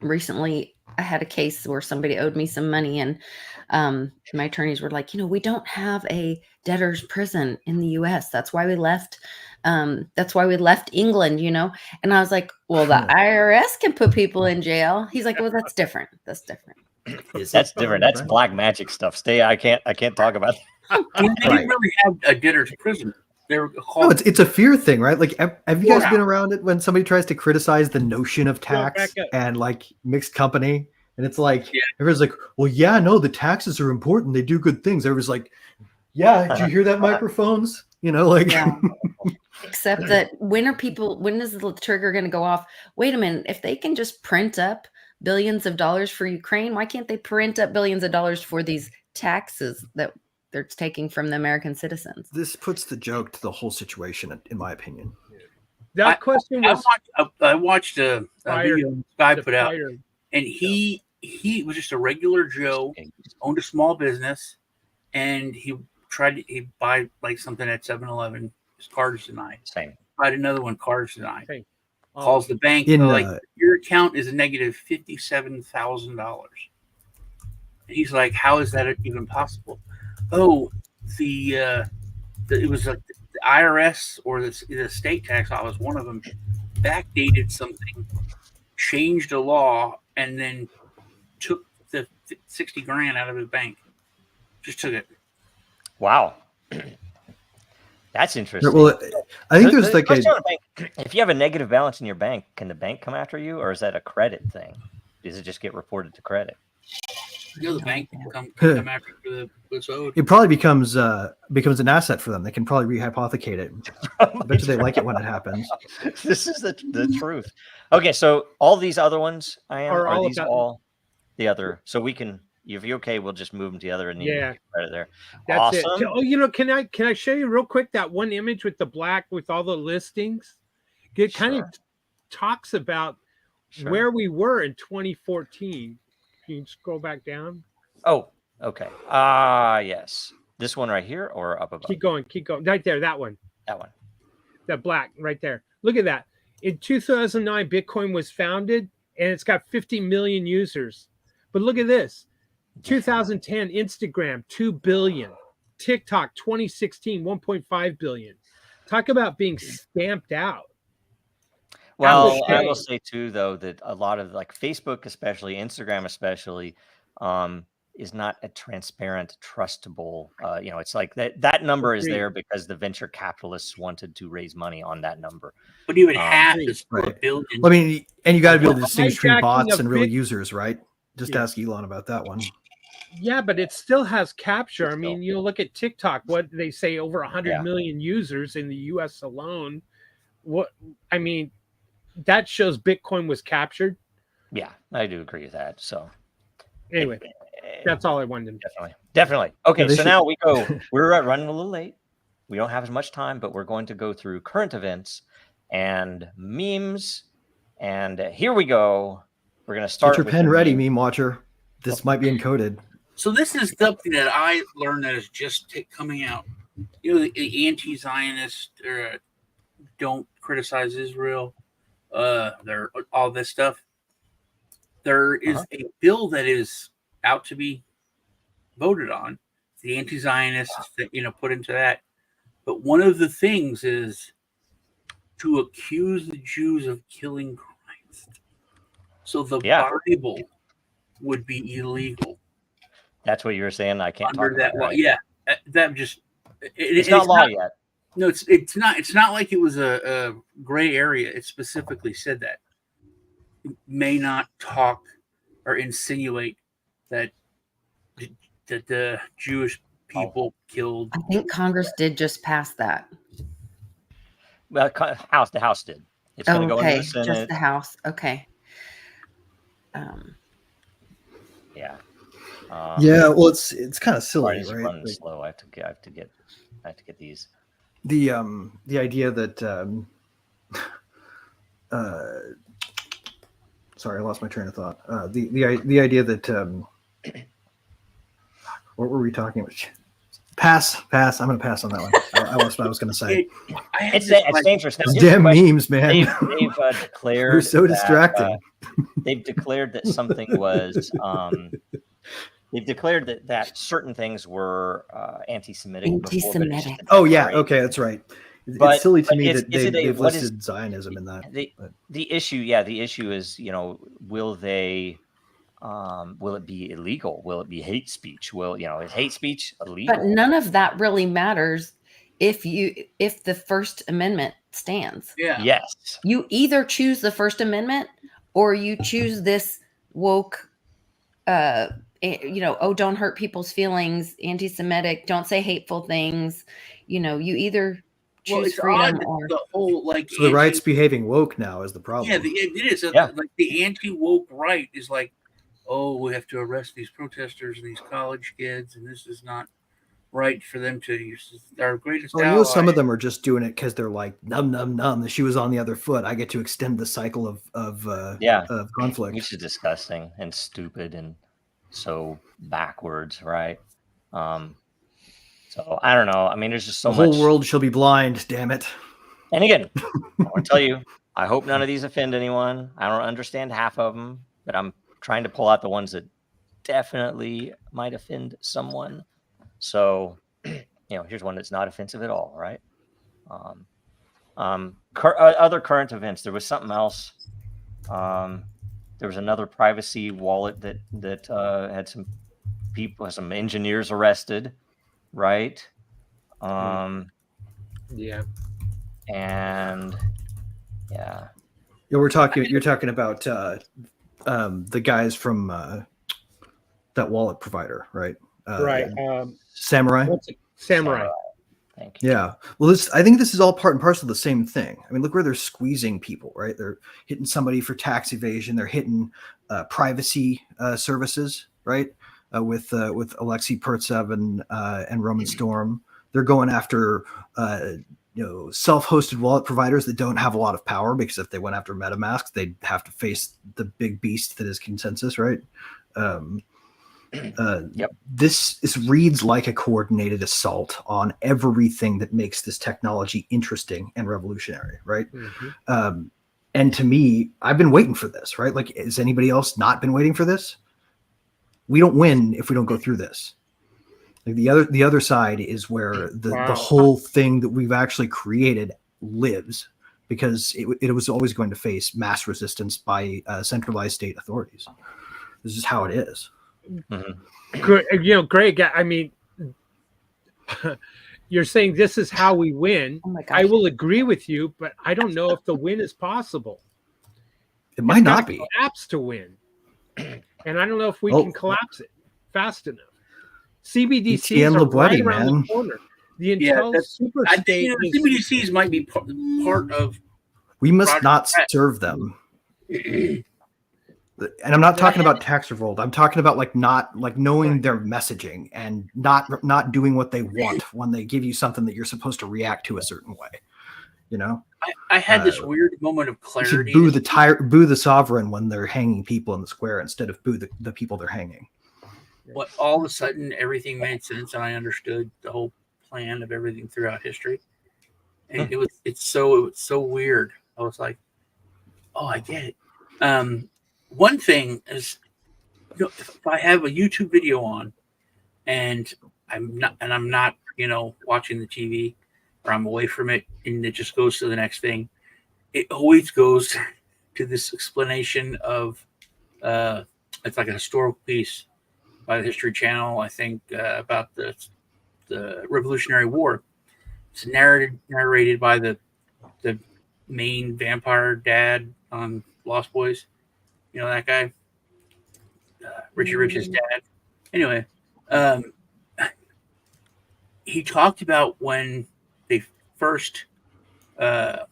recently I had a case where somebody owed me some money and my attorneys were like, we don't have a debtor's prison in the US. That's why we left. That's why we left England, And I was like, well, the IRS can put people in jail. He's like, well, that's different. That's different. That's different. That's black magic stuff. I can't talk about that. They didn't really have a debtor's prison. They were called. No, it's a fear thing, right? Like, have you guys been around it when somebody tries to criticize the notion of tax and like mixed company? And it's like, everyone's like, well, yeah, no, the taxes are important. They do good things. Everyone's like, yeah, did you hear that, microphones? You know, like. Yeah. Except that when is the trigger going to go off? Wait a minute. If they can just print up billions of dollars for Ukraine, why can't they print up billions of dollars for these taxes that they're taking from the American citizens? This puts the joke to the whole situation, in my opinion. That question was. I watched a video this guy put out, and he was just a regular Joe, owned a small business, and he tried to buy like something at 7-Eleven. His card is denied. Same. Tried another one, card is denied. Same. Calls the bank, like, your account is a negative $57,000. And he's like, how is that even possible? Oh, it was like the IRS or the state tax office, one of them backdated something, changed a law, and then took the $60,000 out of his bank. Just took it. Wow. That's interesting. Well, I think there's like if you have a negative balance in your bank, can the bank come after you, or is that a credit thing? Does it just get reported to credit? The bank can come after what's owed. It probably becomes an asset for them. They can probably rehypothecate it. I bet you they like it when it happens. This is the truth. Okay, so all these other ones, are these all the other? So we can. If you're okay, we'll just move them to the other and right there. That's awesome. It. Oh, can I show you real quick that one image with the black with all the listings? It kind of talks about where we were in 2014. Can you scroll back down? Oh, okay. Yes. This one right here or up above? Keep going. Right there, that one. That black right there. Look at that. In 2009, Bitcoin was founded and it's got 50 million users. But look at this. 2010 Instagram 2 billion, TikTok 2016 1.5 billion. Talk about being stamped out. Well, I will say too though that a lot of like Facebook, especially Instagram, especially, is not a transparent, trustable. It's like that number is there because the venture capitalists wanted to raise money on that number. But even half is a billion. I mean, and you got to be able to distinguish between bots and real users, right? Just ask Elon about that one. Yeah, but it still has capture. I mean, you look at TikTok, what they say over 100 million users in the US alone. That shows Bitcoin was captured. Yeah, I do agree with that. So anyway, that's all I wanted. Definitely. Okay, so now we go. We're running a little late. We don't have as much time, but we're going to go through current events and memes. And here we go. We're going to start. Get your pen ready, meme watcher. This might be encoded. So this is something that I learned that is just coming out. The anti-Zionist don't criticize Israel. They're all this stuff. There is a bill that is out to be voted on. The anti-Zionists that put into that. But one of the things is to accuse the Jews of killing Christ. So the Bible would be illegal. That's what you were saying. I can't under talk that about law. Right? Yeah, that just it's not law yet. No, it's not. It's not like it was a gray area. It specifically said that you may not talk or insinuate that the Jewish people killed. I think Congress did just pass that. Well, the House did. It's going to go into the Senate. Just the House. Okay. Yeah. Well, it's kind of silly, right? Running slow. I have to get these. The idea that sorry, I lost my train of thought. The idea that what were we talking about? Pass. I'm going to pass on that one. I was going to say. It's dangerous. Now, damn memes, man. They've declared. They're so distracting. They've declared that something was. They've declared that certain things were anti-Semitic. Anti-Semitic. Oh yeah, okay, that's right. It's silly to me that they've listed Zionism in that. The issue is, will they Will it be illegal? Will it be hate speech? Is hate speech illegal? But none of that really matters if the First Amendment stands. Yeah. Yes. You either choose the First Amendment or you choose this woke, don't hurt people's feelings, anti-Semitic, don't say hateful things. You either choose freedom or the whole So the right's behaving woke now is the problem. Yeah, it is. Yeah. Like the anti-woke right is like, oh, we have to arrest these protesters and these college kids, and this is not right for them to use our greatest Well, ally. some of them are just doing it because they're like, num, num, num. The shoe is on the other foot. I get to extend the cycle of conflict. Which is disgusting and stupid and so backwards, right? So I don't know. I mean, there's just so the much. whole world shall be blind. Damn it! And again, I want to tell you, I hope none of these offend anyone. I don't understand half of them, but I'm trying to pull out the ones that definitely might offend someone. So, here's one that's not offensive at all, right? Other current events. There was something else. There was another privacy wallet that had some people, some engineers arrested, right? Yeah. And yeah. You're talking about the guys from that wallet provider, right? Right. Samurai. Samurai. Thank you. Yeah. Well, I think this is all part and parcel of the same thing. I mean, look where they're squeezing people, right? They're hitting somebody for tax evasion. They're hitting privacy services, right? With Alexei Pertsev and Roman Storm. They're going after self-hosted wallet providers that don't have a lot of power, because if they went after MetaMask, they'd have to face the big beast that is consensus, right? Yep. This reads like a coordinated assault on everything that makes this technology interesting and revolutionary, right? Mm-hmm. And to me, I've been waiting for this, right? Like, has anybody else not been waiting for this? We don't win if we don't go through this. Like the other side is where the whole thing that we've actually created lives, because it was always going to face mass resistance by centralized state authorities. This is how it is. Mm-hmm. Greg, I mean, you're saying this is how we win. Oh my gosh. I will agree with you, but I don't know if the win is possible. It might not be. Collapse to win, and I don't know if we can collapse it fast enough. CBDCs are right around the corner. The Intel super state. CBDCs might be part of. We must not serve them. And I'm not talking about tax revolt. I'm talking about not knowing their messaging and not doing what they want when they give you something that you're supposed to react to a certain way. I had this weird moment of clarity. You should boo the sovereign when they're hanging people in the square instead of boo the people they're hanging. But all of a sudden, everything made sense, and I understood the whole plan of everything throughout history. And it's so weird. I was like, oh, I get it. One thing is, if I have a YouTube video on, and I'm not, watching the TV, or I'm away from it, and it just goes to the next thing, it always goes to this explanation of, it's like a historical piece by the History Channel, I think, about the Revolutionary War. It's narrated by the main vampire dad on Lost Boys. You know that guy, Richie Rich's dad. Anyway, he talked about when they first were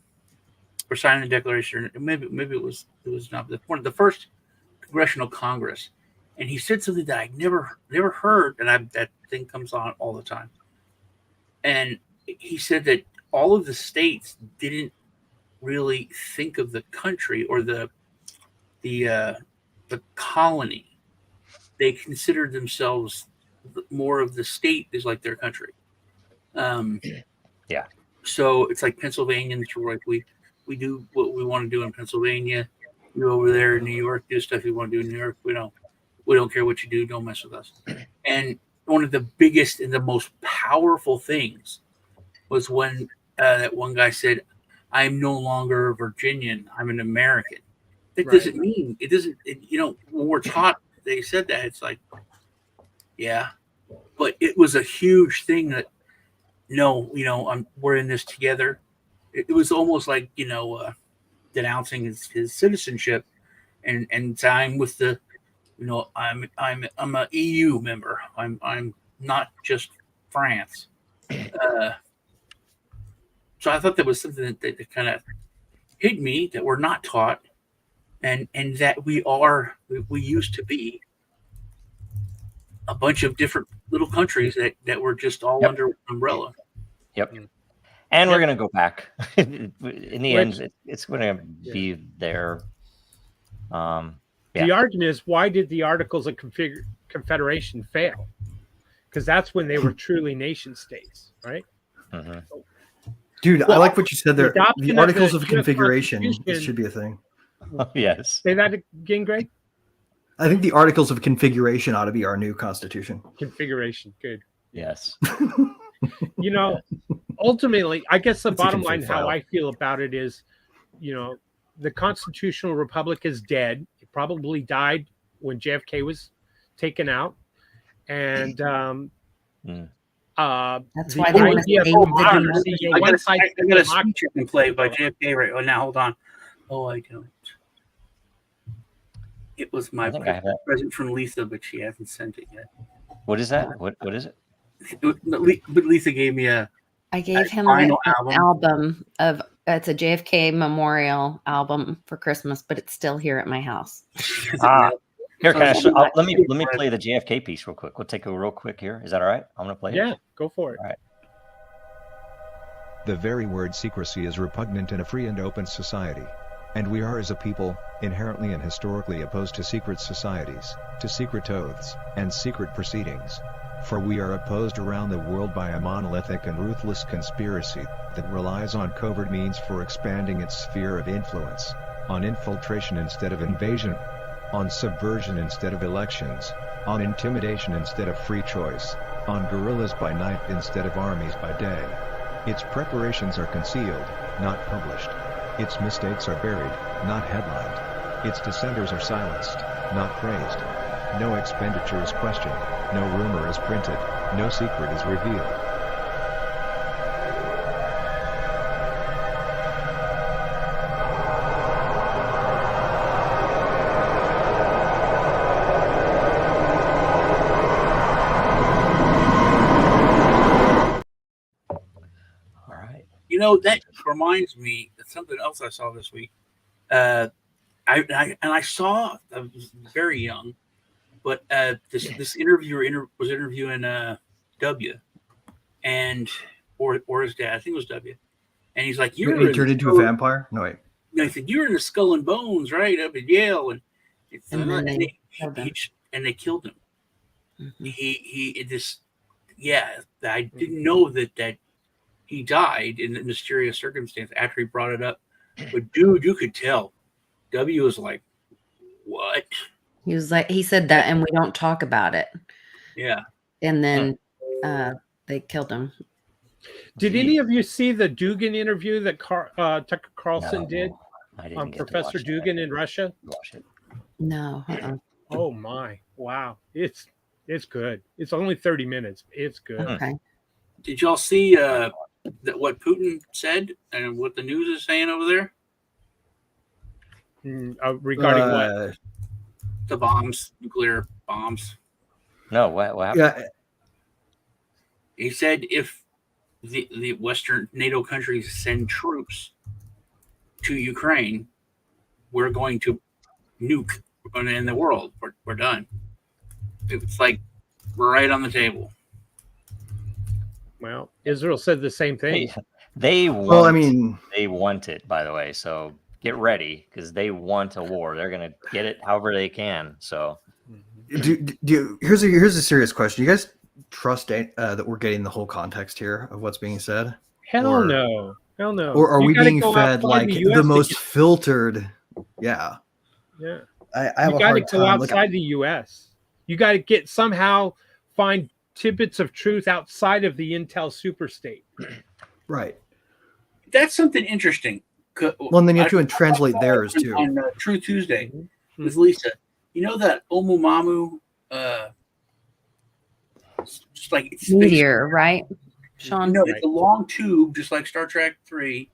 signing the Declaration. Maybe it was not the first Congressional Congress, and he said something that I never heard, and that thing comes on all the time. And he said that all of the states didn't really think of the country or the colony. They considered themselves more of the state is like their country. Yeah. So it's like Pennsylvanians were like, we do what we want to do in Pennsylvania. You over there in New York do stuff you want to do in New York. We don't care what you do. Don't mess with us. And one of the biggest and the most powerful things was when that one guy said, "I'm no longer a Virginian. I'm an American." That doesn't mean it doesn't. When we're taught they said that, it's like, yeah, but it was a huge thing that no, we're in this together. It was almost like denouncing his citizenship and time with the I'm a EU member. I'm not just France. So I thought that was something that kind of hit me, that we're not taught, and that we used to be a bunch of different little countries that were just all under one umbrella. Yep. And we're going to go back. In the end, it's going to be there. The argument is, why did the Articles of Confederation fail? Because that's when they were truly nation states, right? Mm-hmm. Dude, I like what you said there. The Articles of Configuration should be a thing. Yes. Say that again, Greg? I think the Articles of Configuration ought to be our new constitution. Configuration, good. Yes. Ultimately, I guess the bottom line, how I feel about it is, the constitutional republic is dead. It probably died when JFK was taken out. And that's why they want to I got a speech I can play by JFK right now. Hold on. Oh, I don't. It was my present from Lisa, but she hasn't sent it yet. What is that? What is it? But Lisa gave me I gave him an album of it's a JFK memorial album for Christmas, but it's still here at my house. Here, let me play the JFK piece real quick. We'll take a real quick here. Is that all right? I'm going to play it. Yeah, go for it. All right. The very word secrecy is repugnant in a free and open society. And we are as a people, inherently and historically opposed to secret societies, to secret oaths, and secret proceedings. For we are opposed around the world by a monolithic and ruthless conspiracy that relies on covert means for expanding its sphere of influence, on infiltration instead of invasion, on subversion instead of elections, on intimidation instead of free choice, on guerrillas by night instead of armies by day. Its preparations are concealed, not published. Its mistakes are buried, not headlined. Its dissenters are silenced, not praised. No expenditure is questioned, no rumor is printed, no secret is revealed. That reminds me of something else I saw this week. I saw, I was very young, but this interviewer was interviewing W, and or his dad, I think it was W, and he's like, "He turned into a vampire." No wait. No, he said, "You're in the Skull and Bones, right, up at Yale," and they killed him. Mm-hmm. I didn't know that he died in a mysterious circumstance after he brought it up. But dude, you could tell. W was like, what? He was like, he said that, and we don't talk about it. Yeah. And then they killed him. Did any of you see the Dugin interview that Tucker Carlson did on Professor Dugin in Russia? No. Oh my! Wow, it's good. It's only 30 minutes. It's good. Okay. Did y'all see what Putin said and what the news is saying over there? Regarding what? The bombs, nuclear bombs. No, what happened? Yeah. He said if the Western NATO countries send troops to Ukraine, we're going to nuke. We're going to end the world. We're done. It's like we're right on the table. Well, Israel said the same thing. They want it, by the way. So get ready because they want a war. They're going to get it however they can. So, here's a serious question. You guys trust that we're getting the whole context here of what's being said? Hell no. Or are we being fed like the most filtered? Yeah. Yeah. I have you got to go outside the U.S. You got to somehow find tidbits of truth outside of the Intel superstate. Right. That's something interesting. Well, and then you have to translate theirs too. On True Tuesday with Lisa, You know that Oumuamua, just like it's Meteor, right, Sean? No, it's a long tube, just like Star Trek 3,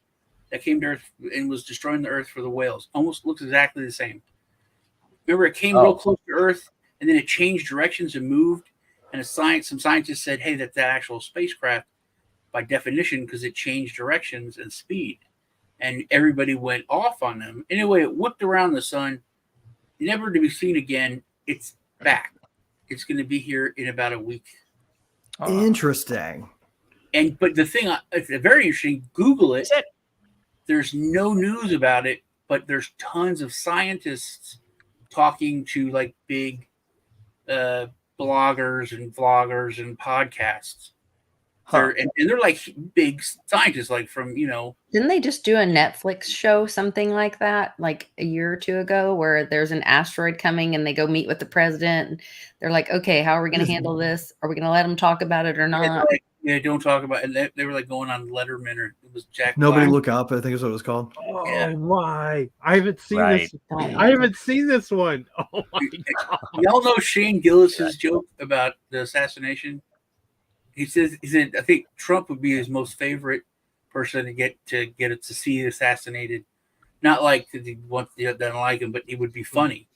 that came to Earth and was destroying the Earth for the whales. Almost looks exactly the same. Remember, it came real close to Earth, and then it changed directions and moved. And some scientists said, "Hey, that's that actual spacecraft by definition because it changed directions and speed." And everybody went off on them. Anyway, it whipped around the sun, never to be seen again. It's back. It's going to be here in about a week. Interesting. But the thing, it's very interesting. Google it. There's no news about it, but there's tons of scientists talking to like big bloggers and vloggers and podcasts. And they're like big scientists, like from, Didn't they just do a Netflix show, something like that, like a year or two ago, where there's an asteroid coming and they go meet with the president? And they're like, okay, how are we going to handle this? Are we going to let them talk about it or not? Yeah, don't talk about it. And they were like going on Letterman, or it was Jack Nobody Black. Look Up, I think is what it was called. Oh, why? I haven't seen this. I haven't seen this one. Oh my God. Y'all know Shane Gillis's joke about the assassination? He said, I think Trump would be his most favorite person to get it to see assassinated. Not like because he doesn't like him, but he would be funny.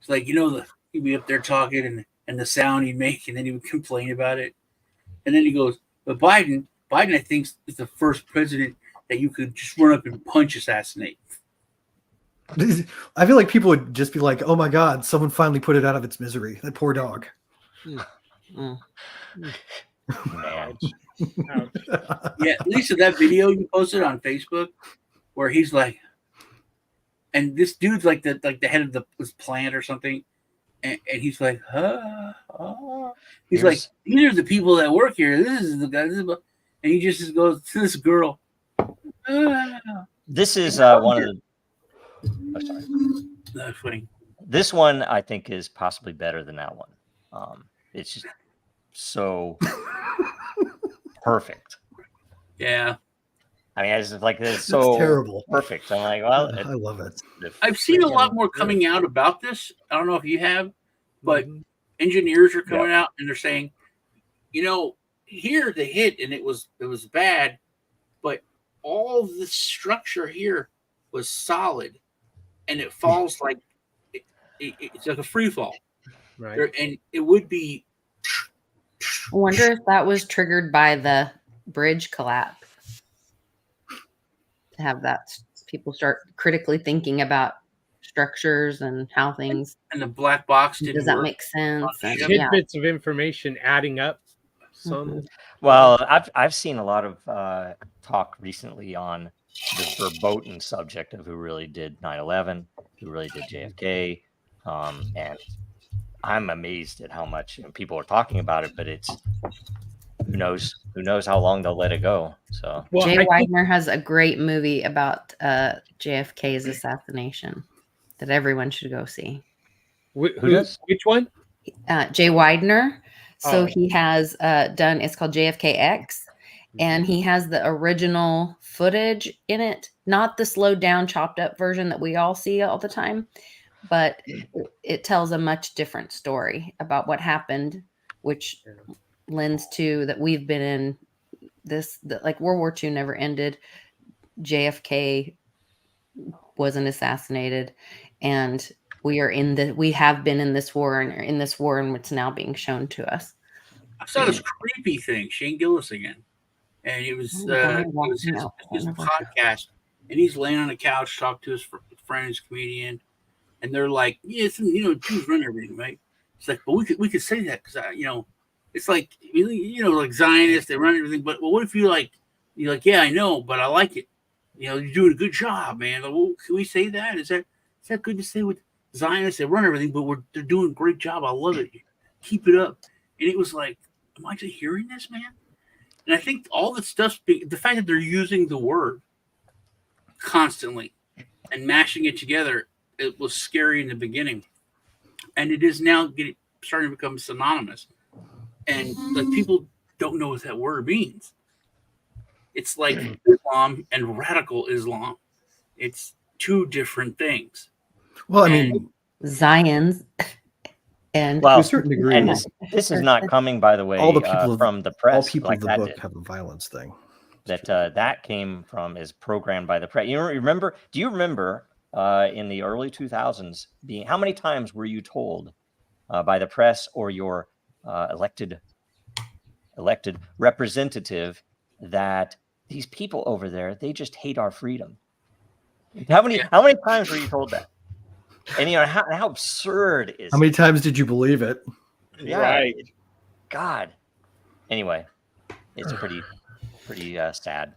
It's like, he'd be up there talking and the sound he'd make, and then he would complain about it. And then he goes, but Biden, I think, is the first president that you could just run up and punch assassinate. I feel like people would just be like, oh my God, someone finally put it out of its misery. That poor dog. Man. Yeah, Lisa, that video you posted on Facebook where he's like, and this dude's like the head of this plant or something, and he's like, he's like, these are the people that work here. This is the guy, and he just goes to this girl. This is one of the. Oh, sorry. That's funny. This one I think is possibly better than that one. It's just so perfect. Yeah. I mean, it's like it's so terrible. Perfect. I'm like, well, I love it. I've seen a lot more coming out about this. I don't know if you have, but engineers are coming out and they're saying, here the hit and it was bad, but all the structure here was solid, and it falls like it's like a free fall, right? And it would be. I wonder if that was triggered by the bridge collapse. To have that, people start critically thinking about structures and how things. And the black box didn't does that work. make sense? Tidbits of information adding up. Well, I've seen a lot of talk recently on the verboten subject of who really did 9/11, who really did JFK, and I'm amazed at how much people are talking about it. But it's who knows how long they'll let it go. So Jay Weidner has a great movie about JFK's assassination that everyone should go see. Who does? Which one? Jay Weidner. So he has done, it's called JFKX, and he has the original footage in it, not the slowed down, chopped up version that we all see all the time, but it tells a much different story about what happened, which lends to that we've been in this, like World War II never ended. JFK wasn't assassinated, and we have been in this war, and in this war, and it's now being shown to us. I saw this creepy thing, Shane Gillis again, and it was his podcast, and he's laying on a couch talking to his friend, his comedian, and they're like, "Yeah, Jews run everything, right?" It's like, but we could say that because it's like like Zionists, they run everything, but what if you're like, yeah, I know, but I like it. You're doing a good job, man. Like, well, can we say that? Is that good to say with Zionists? They run everything, but they're doing a great job. I love it. Keep it up. And it was like, am I just hearing this, man? And I think all the stuff, the fact that they're using the word constantly and mashing it together, it was scary in the beginning, and it is now starting to become synonymous. And like people don't know what that word means. It's like Islam and radical Islam. It's two different things. Well, I mean, Zions. And to Well, a certain degree, and this is not coming, by the way, all the people from the press. all people like of the that book did. have a violence thing. That came from is programmed by the press. You remember? Do you remember in the early 2000s being how many times were you told by the press or your elected representative that these people over there, they just hate our freedom? How many times were you told that? And how absurd is How many times did you believe it? Yeah, Right. God. Anyway, it's pretty sad.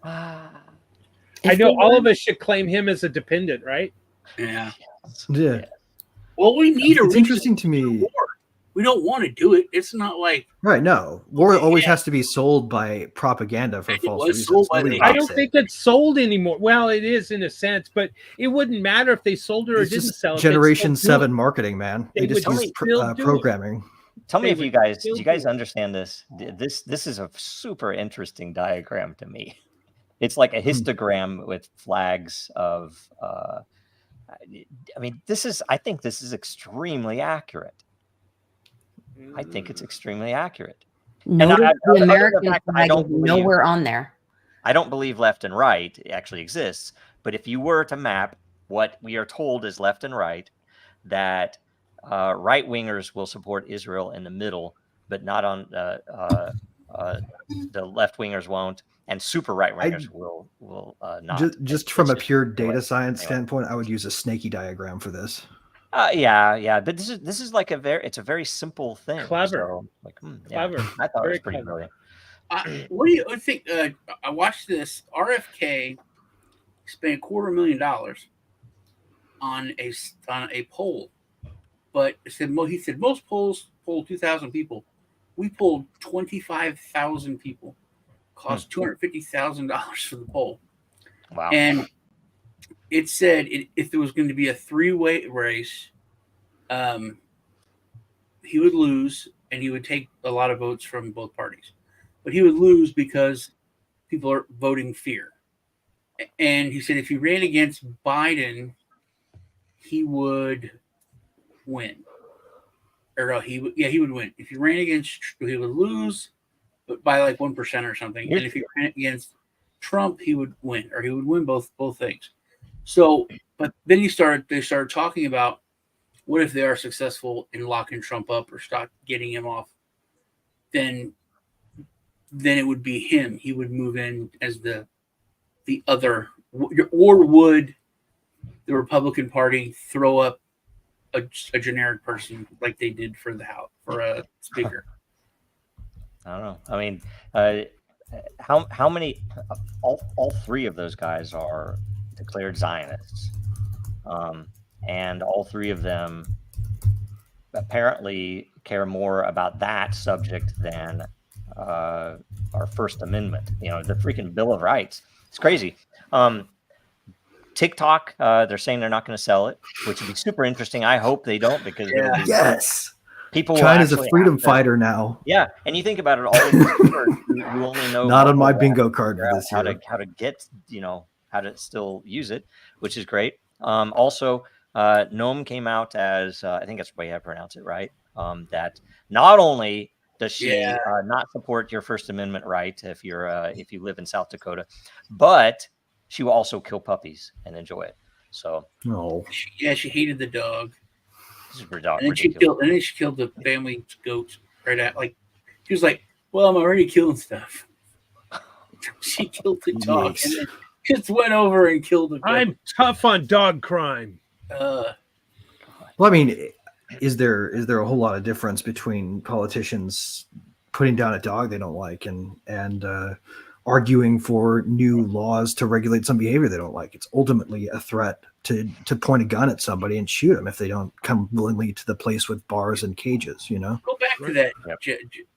I know all of us should claim him as a dependent, right? Yeah. Yeah. Well, we need a It's reason interesting to me. war. We don't want to do it. It's not like Right, no. War always has to be sold by propaganda for And it false was reasons. sold by Nobody the- I likes don't it. think it's sold anymore. Well, it is in a sense, but it wouldn't matter if they sold it or It's didn't just sell it. Generation They'd still do 7 marketing, man. They They just would use still do it. programming. Tell me They if you would guys still do you guys do it. understand this? This is a super interesting diagram to me. It's like a histogram with flags of I mean, I think this is extremely accurate. I think it's extremely accurate. Notice I- the other than the American fact that I flag don't is believe- nowhere on there. I don't believe left and right actually exists, but if you were to map what we are told is left and right, that right wingers will support Israel in the middle, but not on the left wingers won't, and super right wingers will not. Just from a It's pure just- data science anyway. standpoint, I would use a snaky diagram for this. Yeah, but this is like it's a very simple thing. Clever. So, like, yeah, Clever. I thought it Very was pretty clever. brilliant. what do you think? I watched this. RFK spent $250,000 on a poll, but he said most polls poll 2,000 people. We polled 25,000 people. Cost $250,000 for the poll. Wow. And it said if there was going to be a three-way race, he would lose and he would take a lot of votes from both parties. But he would lose because people are voting fear. And he said if he ran against Biden, he would win. Or no, he would win. If he ran against, he would lose, but by like 1% or something. And if he ran against Trump, he would win, or he would win both things. So, but then they started talking about what if they are successful in locking Trump up or stop getting him off, then it would be him. He would move in as the other, or would the Republican Party throw up a generic person like they did for the House for a speaker? I don't know. I mean, how many? All three of those guys are declared Zionists, and all three of them apparently care more about that subject than our First Amendment. You know, the freaking Bill of Rights. It's crazy. TikTok, they're saying they're not going to sell it, which would be super interesting. I hope they don't, because Yes. people. China's a freedom fighter now. Yeah, and you think about it, all of you only know Not on my bingo card for this how year. to get, how to still use it, which is great. Also, Noam came out as I think that's the way I pronounce it, right? That not only does she not support your First Amendment right if you live in South Dakota, but she will also kill puppies and enjoy it. So she hated the dog. This is ridiculous. And then she killed the family goats right at she was like, well, I'm already killing stuff. She killed the dog and then just went over and killed the goat. I'm tough on dog crime. Well, I mean, is there a whole lot of difference between politicians putting down a dog they don't like and arguing for new laws to regulate some behavior they don't like? It's ultimately a threat to point a gun at somebody and shoot them if they don't come willingly to the place with bars and cages. Go back to that,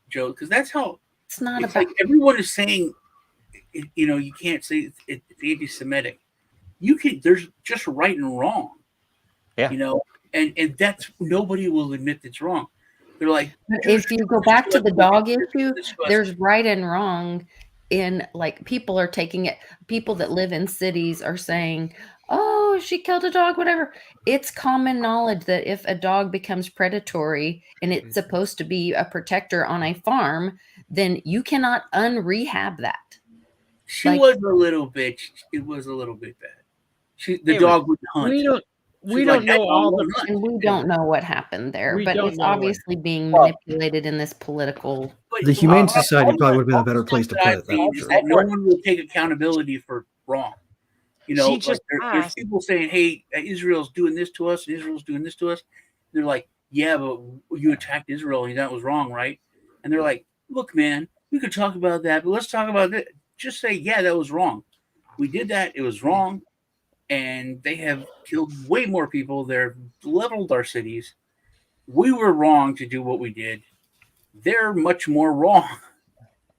Joe, because that's how it's not it's about. like everyone is saying. You can't say it's anti-Semitic. There's just right and wrong. Yeah. And that's, nobody will admit it's wrong. They're like, If you go back to the dog issue, there's right and wrong in, like, people are taking it. People that live in cities are saying, oh, she killed a dog, whatever. It's common knowledge that if a dog becomes predatory and it's supposed to be a protector on a farm, then you cannot unrehab that. She Like- was a little bit. It was a little bit bad. The dog wouldn't hunt. We don't know all the. And we don't know what happened there, We but don't it's know obviously being manipulated in this political. The Humane Society probably would have been a better place to put it. That That's that no one will take accountability for wrong. You know, She just there's asked- people saying, "Hey, Israel's doing this to us. Israel's doing this to us." They're like, "Yeah, but you attacked Israel, and that was wrong, right?" And they're like, "Look, man, we could talk about that, but let's talk about it. Just say, yeah, that was wrong. We did that. It was wrong." And they have killed way more people. They've leveled our cities. We were wrong to do what we did. They're much more wrong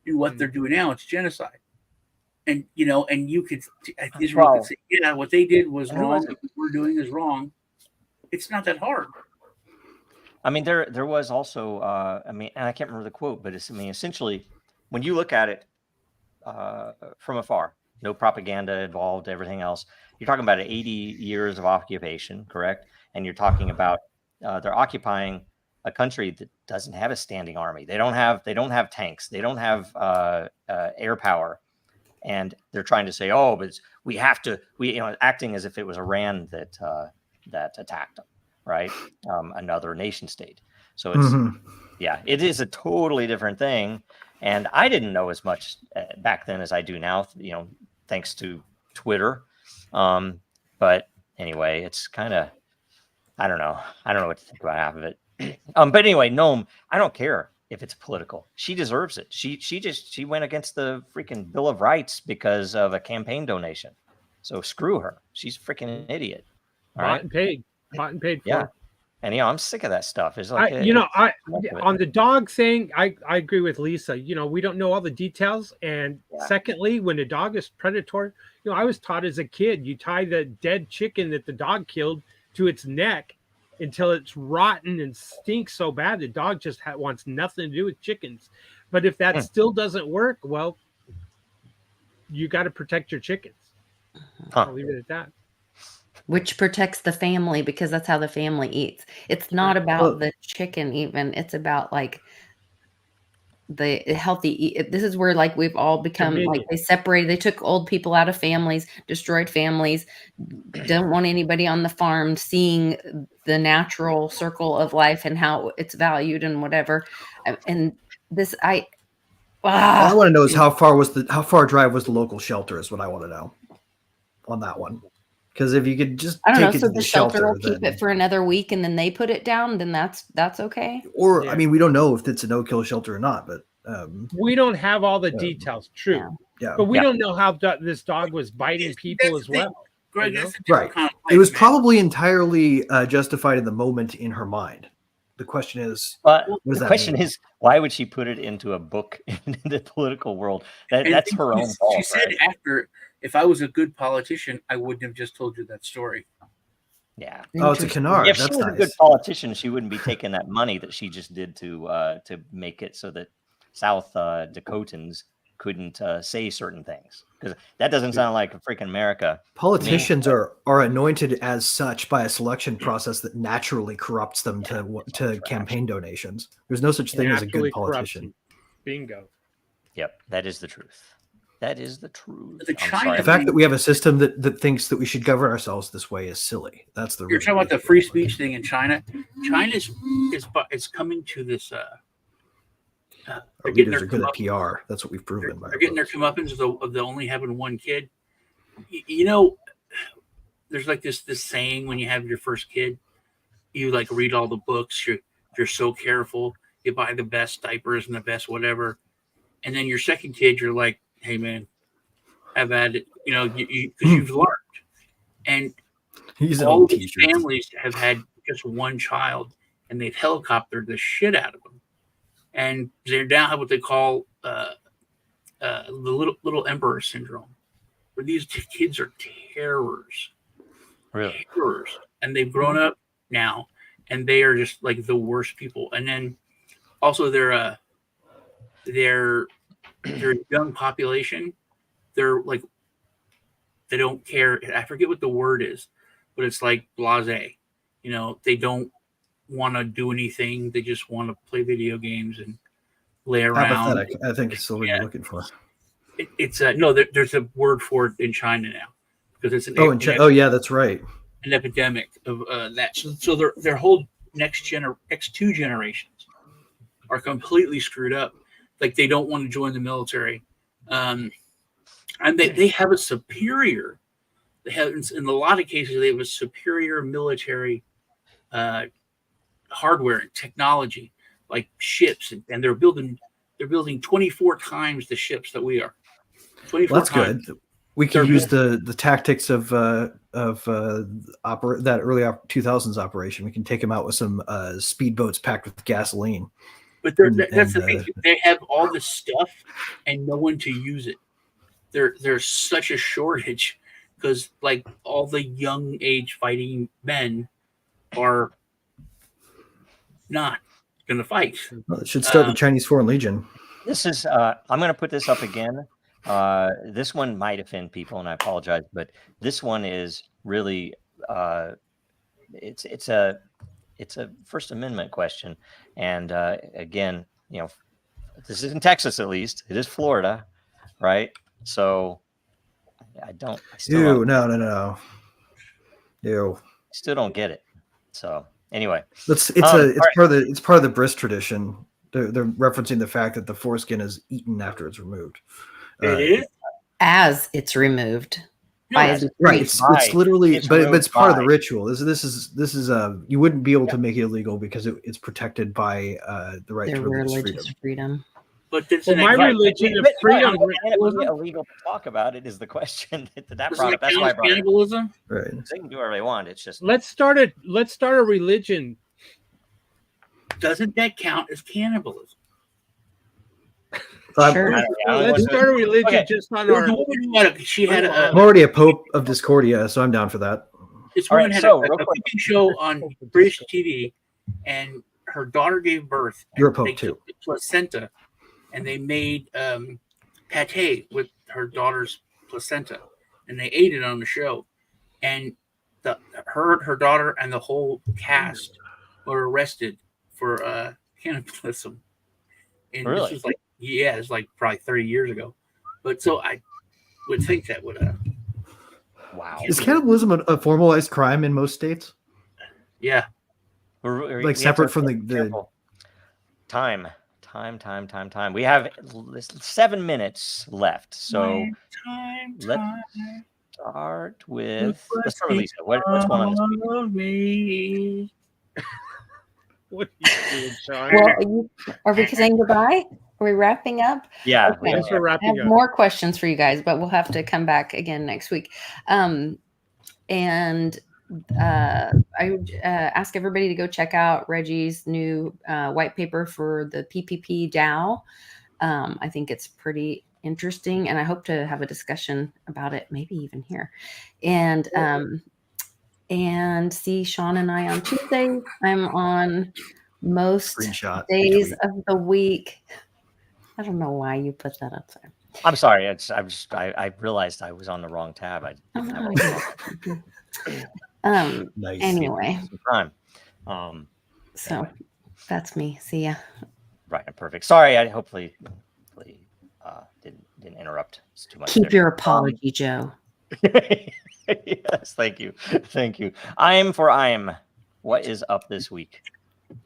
in what they're doing now. It's genocide. And, you know, and you could, Israel could say, yeah, what they did was wrong. What we're doing is wrong. It's not that hard. I mean, there was also, I mean, and I can't remember the quote, but it's, I mean, essentially, when you look at it from afar, no propaganda involved, everything else, you're talking about 80 years of occupation, correct? And you're talking about they're occupying a country that doesn't have a standing army. They don't have tanks. They don't have air power, and they're trying to say, oh, but we have to, acting as if it was Iran that attacked them, right? Another nation state. So it's yeah, it is a totally different thing. And I didn't know as much back then as I do now, thanks to Twitter. But anyway, it's kind of, I don't know what to think about half of it. But anyway, Noam, I don't care if it's political. She deserves it. She went against the freaking Bill of Rights because of a campaign donation. So screw her. She's a freaking idiot. All right? Bought and paid for. Yeah. And I'm sick of that stuff. It's like on the dog thing, I agree with Lisa. We don't know all the details. And secondly, when a dog is predatory, I was taught as a kid, you tie the dead chicken that the dog killed to its neck until it's rotten and stinks so bad the dog just wants nothing to do with chickens. But if that still doesn't work, well, you got to protect your chickens. I'll leave it at that. Which protects the family, because that's how the family eats. It's not about the chicken even. It's about like the healthy. This is where like we've all become like they took old people out of families, destroyed families, don't want anybody on the farm seeing the natural circle of life and how it's valued and whatever. And this, all I want to know is how far drive was the local shelter is what I want to know on that one. Because if you could just take it to the shelter will keep it for another week and then they put it down, then that's okay. Or I mean, we don't know if it's a no-kill shelter or not, but we don't have all the details. True, but we don't know how this dog was biting people as well. Greg, right? It was probably entirely justified in the moment in her mind. The question is, the question is, why would she put it into a book in the political world? That's her own fault. She said after, if I was a good politician, I wouldn't have just told you that story. Yeah. Oh, it's a canard. If she was a good politician, she wouldn't be taking that money that she just did to make it so that South Dakotans couldn't say certain things, because that doesn't sound like freaking America. Politicians are anointed as such by a selection process that naturally corrupts them to campaign donations. There's no such thing as a good politician. Bingo. Yep, that is the truth. That is the truth. The fact that we have a system that thinks that we should govern ourselves this way is silly. That's the. You're talking about the free speech thing in China. China is coming to this. Our leaders are good at PR. That's what we've proven. They're getting their comeuppance of the only having one kid. There's like this saying when you have your first kid, you like read all the books. You're so careful. You buy the best diapers and the best whatever, and then your second kid, you're like, hey man, have at it. Because you've learned. And all these families have had just one child, and they've helicoptered the shit out of them. And they now have what they call the little emperor syndrome, where these kids are terrors, really terrors, and they've grown up now, and they are just like the worst people. And then also their young population, they're like They don't care. I forget what the word is, but it's like blasé. You know, they don't want to do anything. They just want to play video games and lay around. Apathetic, I think it's the word you're looking for. It's no. There's a word for it in China now because it's an yeah, that's right. An epidemic of that. So their whole X2 generations are completely screwed up. Like they don't want to join the military, and they have a superior. They have in a lot of cases they have a superior military hardware and technology, like ships, and they're building 24 times the ships that we are. 24 That's times. good. We can use the tactics of that early 2000s operation. We can take them out with some speedboats packed with gasoline. But that's the thing. They have all this stuff and no one to use it. There's such a shortage because like all the young age fighting men are not going to fight. Well, it should start the Chinese Foreign Legion. This is I'm going to put this up again. This one might offend people, and I apologize, but this one is really it's a First Amendment question, and again, you know, this is in Texas at least. It is Florida, right? So no. Ew. Still don't get it. So anyway, it's part of the bris tradition. They're referencing the fact that the foreskin is eaten after it's removed. It is as it's removed. Right, it's literally, but it's part of the ritual. This is you wouldn't be able to make it illegal because it's protected by the right to religious freedom. But my religion of freedom it would be illegal to talk about it is the question that brought up. That's why I brought cannibalism. Right, they can do whatever they want. It's just let's start a religion. Doesn't that count as cannibalism? Sure. Let's start a religion just on our. She had I'm already a Pope of Discordia, so I'm down for that. This woman had a cooking show on British TV, and her daughter gave birth. You're a Pope too. The placenta, and they made pate with her daughter's placenta, and they ate it on the show. And her daughter and the whole cast were arrested for cannibalism. And really? This was like, yeah, it's like probably 30 years ago. But so I would think that would wow. Is cannibalism a formalized crime in most states? Yeah. Like separate from the time. We have 7 minutes left. So let's start with Lisa. What's going on this week? What are you doing, Sean? Well, are we saying goodbye? Are we wrapping up? Yeah. Okay. Yes, we're wrapping I have up. more questions for you guys, but we'll have to come back again next week. I would ask everybody to go check out Reggie's new white paper for the PPP DAO. I think it's pretty interesting, and I hope to have a discussion about it, maybe even here. And see Sean and I on Tuesday. I'm on most days of the week. I don't know why you put that up there. I'm sorry. I realized I was on the wrong tab. Nice. Anyway. Time. So anyway. That's me. See ya. Right. Perfect. Sorry. I hopefully didn't interrupt too much. Keep your apology, Joe. Yes. Thank you. What is up this week?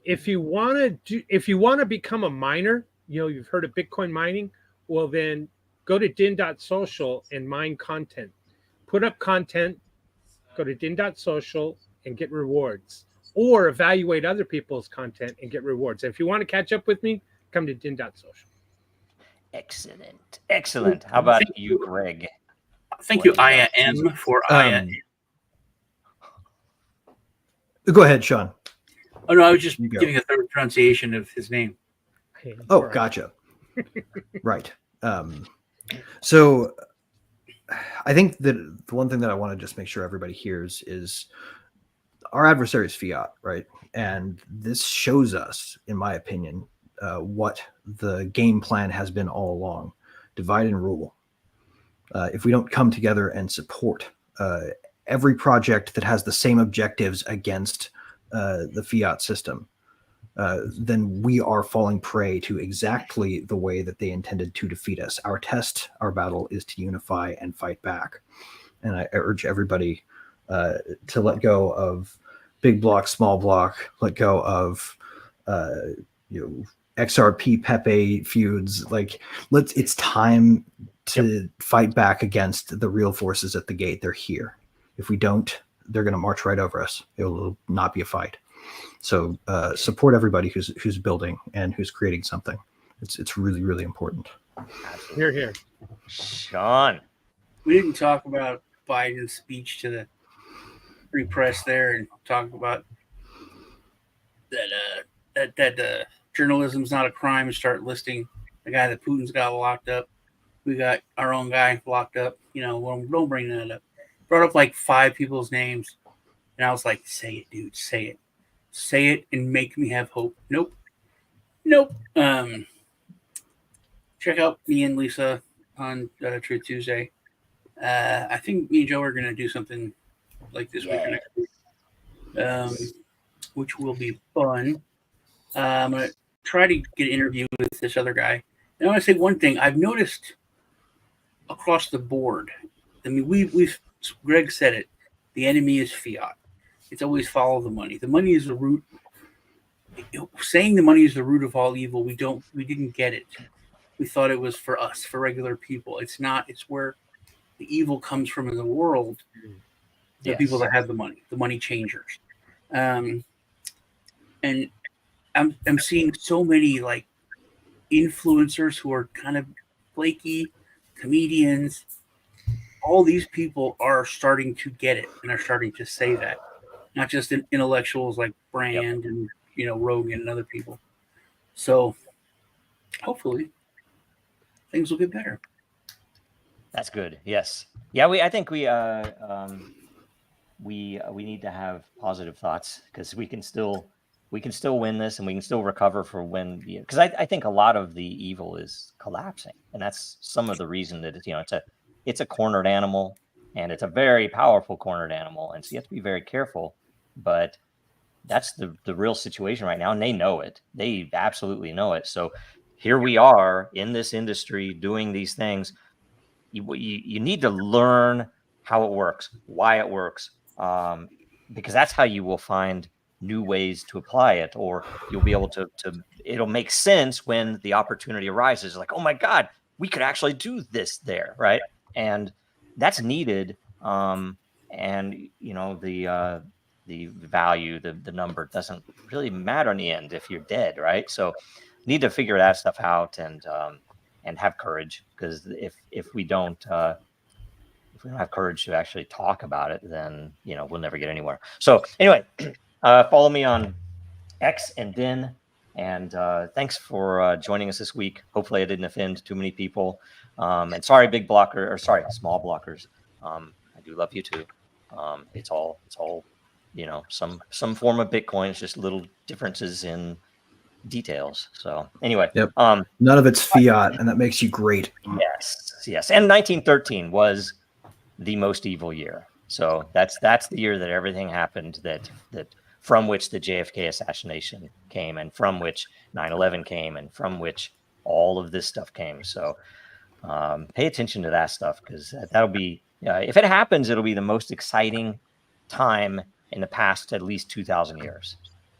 If you want to become a miner, you've heard of Bitcoin mining. Well, then go to Den.social and mine content. Put up content. Go to Den.social and get rewards, or evaluate other people's content and get rewards. If you want to catch up with me, come to Den.social. Excellent. How about you, Greg? Thank you, Aya M for Aya. Go ahead, Sean. Oh no, I was just giving a third pronunciation of his name. Oh, gotcha. Right. So I think that the one thing that I want to just make sure everybody hears is our adversary is fiat, right? And this shows us, in my opinion, what the game plan has been all along: divide and rule. if we don't come together and support every project that has the same objectives against the fiat system, then we are falling prey to exactly the way that they intended to defeat us. Our battle is to unify and fight back. And I urge everybody to let go of big block, small block, let go of XRP Pepe feuds. Like, it's time to fight back against the real forces at the gate. They're here. If we don't, they're going to march right over us. It will not be a fight. So support everybody who's building and who's creating something. It's really, really important. Here, here. Sean. We didn't talk about Biden's speech to the free press there, and talk about that journalism's not a crime, and start listing the guy that Putin's got locked up. We got our own guy locked up. Don't bring that up. Brought up like 5 people's names, and I was like, say it, dude, say it. Say it and make me have hope. Nope. Check out me and Lisa on Truth Tuesday. I think me and Joe are going to do something like this week or next week, which will be fun. I'm going to try to get an interview with this other guy. And I want to say one thing. I've noticed across the board, I mean, Greg said it, the enemy is fiat. It's always follow the money. The money is the root. Saying the money is the root of all evil, we didn't get it. We thought it was for us, for regular people. It's not. It's where the evil comes from in the world. The people that have the money changers. And I'm seeing so many like influencers who are kind of flaky, comedians. All these people are starting to get it and are starting to say that. Not just intellectuals like Brand and Rogan and other people. So hopefully things will get better. That's good. Yes. Yeah. I think we need to have positive thoughts, because we can still win this, and we can still recover for when, because I think a lot of the evil is collapsing, and that's some of the reason that it's a cornered animal, and it's a very powerful cornered animal, and so you have to be very careful. But that's the real situation right now, and they know it. They absolutely know it. So here we are in this industry doing these things. You need to learn how it works, why it works, because that's how you will find new ways to apply it, or you'll be able to it'll make sense when the opportunity arises. Like, oh my God, we could actually do this there, right? And that's needed. And the value, the number doesn't really matter in the end if you're dead, right? So need to figure that stuff out, and have courage, because if we don't have courage to actually talk about it, then we'll never get anywhere. So anyway, follow me on X and Den, and thanks for joining us this week. Hopefully I didn't offend too many people, and sorry, small blockers. I do love you too. It's all some form of Bitcoin. It's just little differences in details. So anyway, none of it's fiat, and that makes you great. Yes. And 1913 was the most evil year. So that's the year that everything happened, that from which the JFK assassination came, and from which 9/11 came, and from which all of this stuff came. So pay attention to that stuff, because that'll be, if it happens, it'll be the most exciting time in the past at least 2,000 years.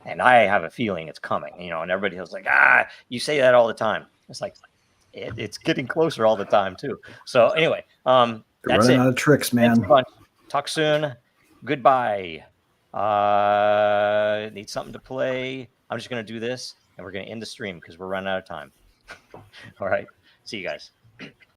And I have a feeling it's coming, and everybody was like, you say that all the time. It's like, it's getting closer all the time too. So anyway, that's running out of tricks, man. Talk soon. Goodbye. Need something to play. I'm just going to do this, and we're going to end the stream because we're running out of time. All right. See you guys.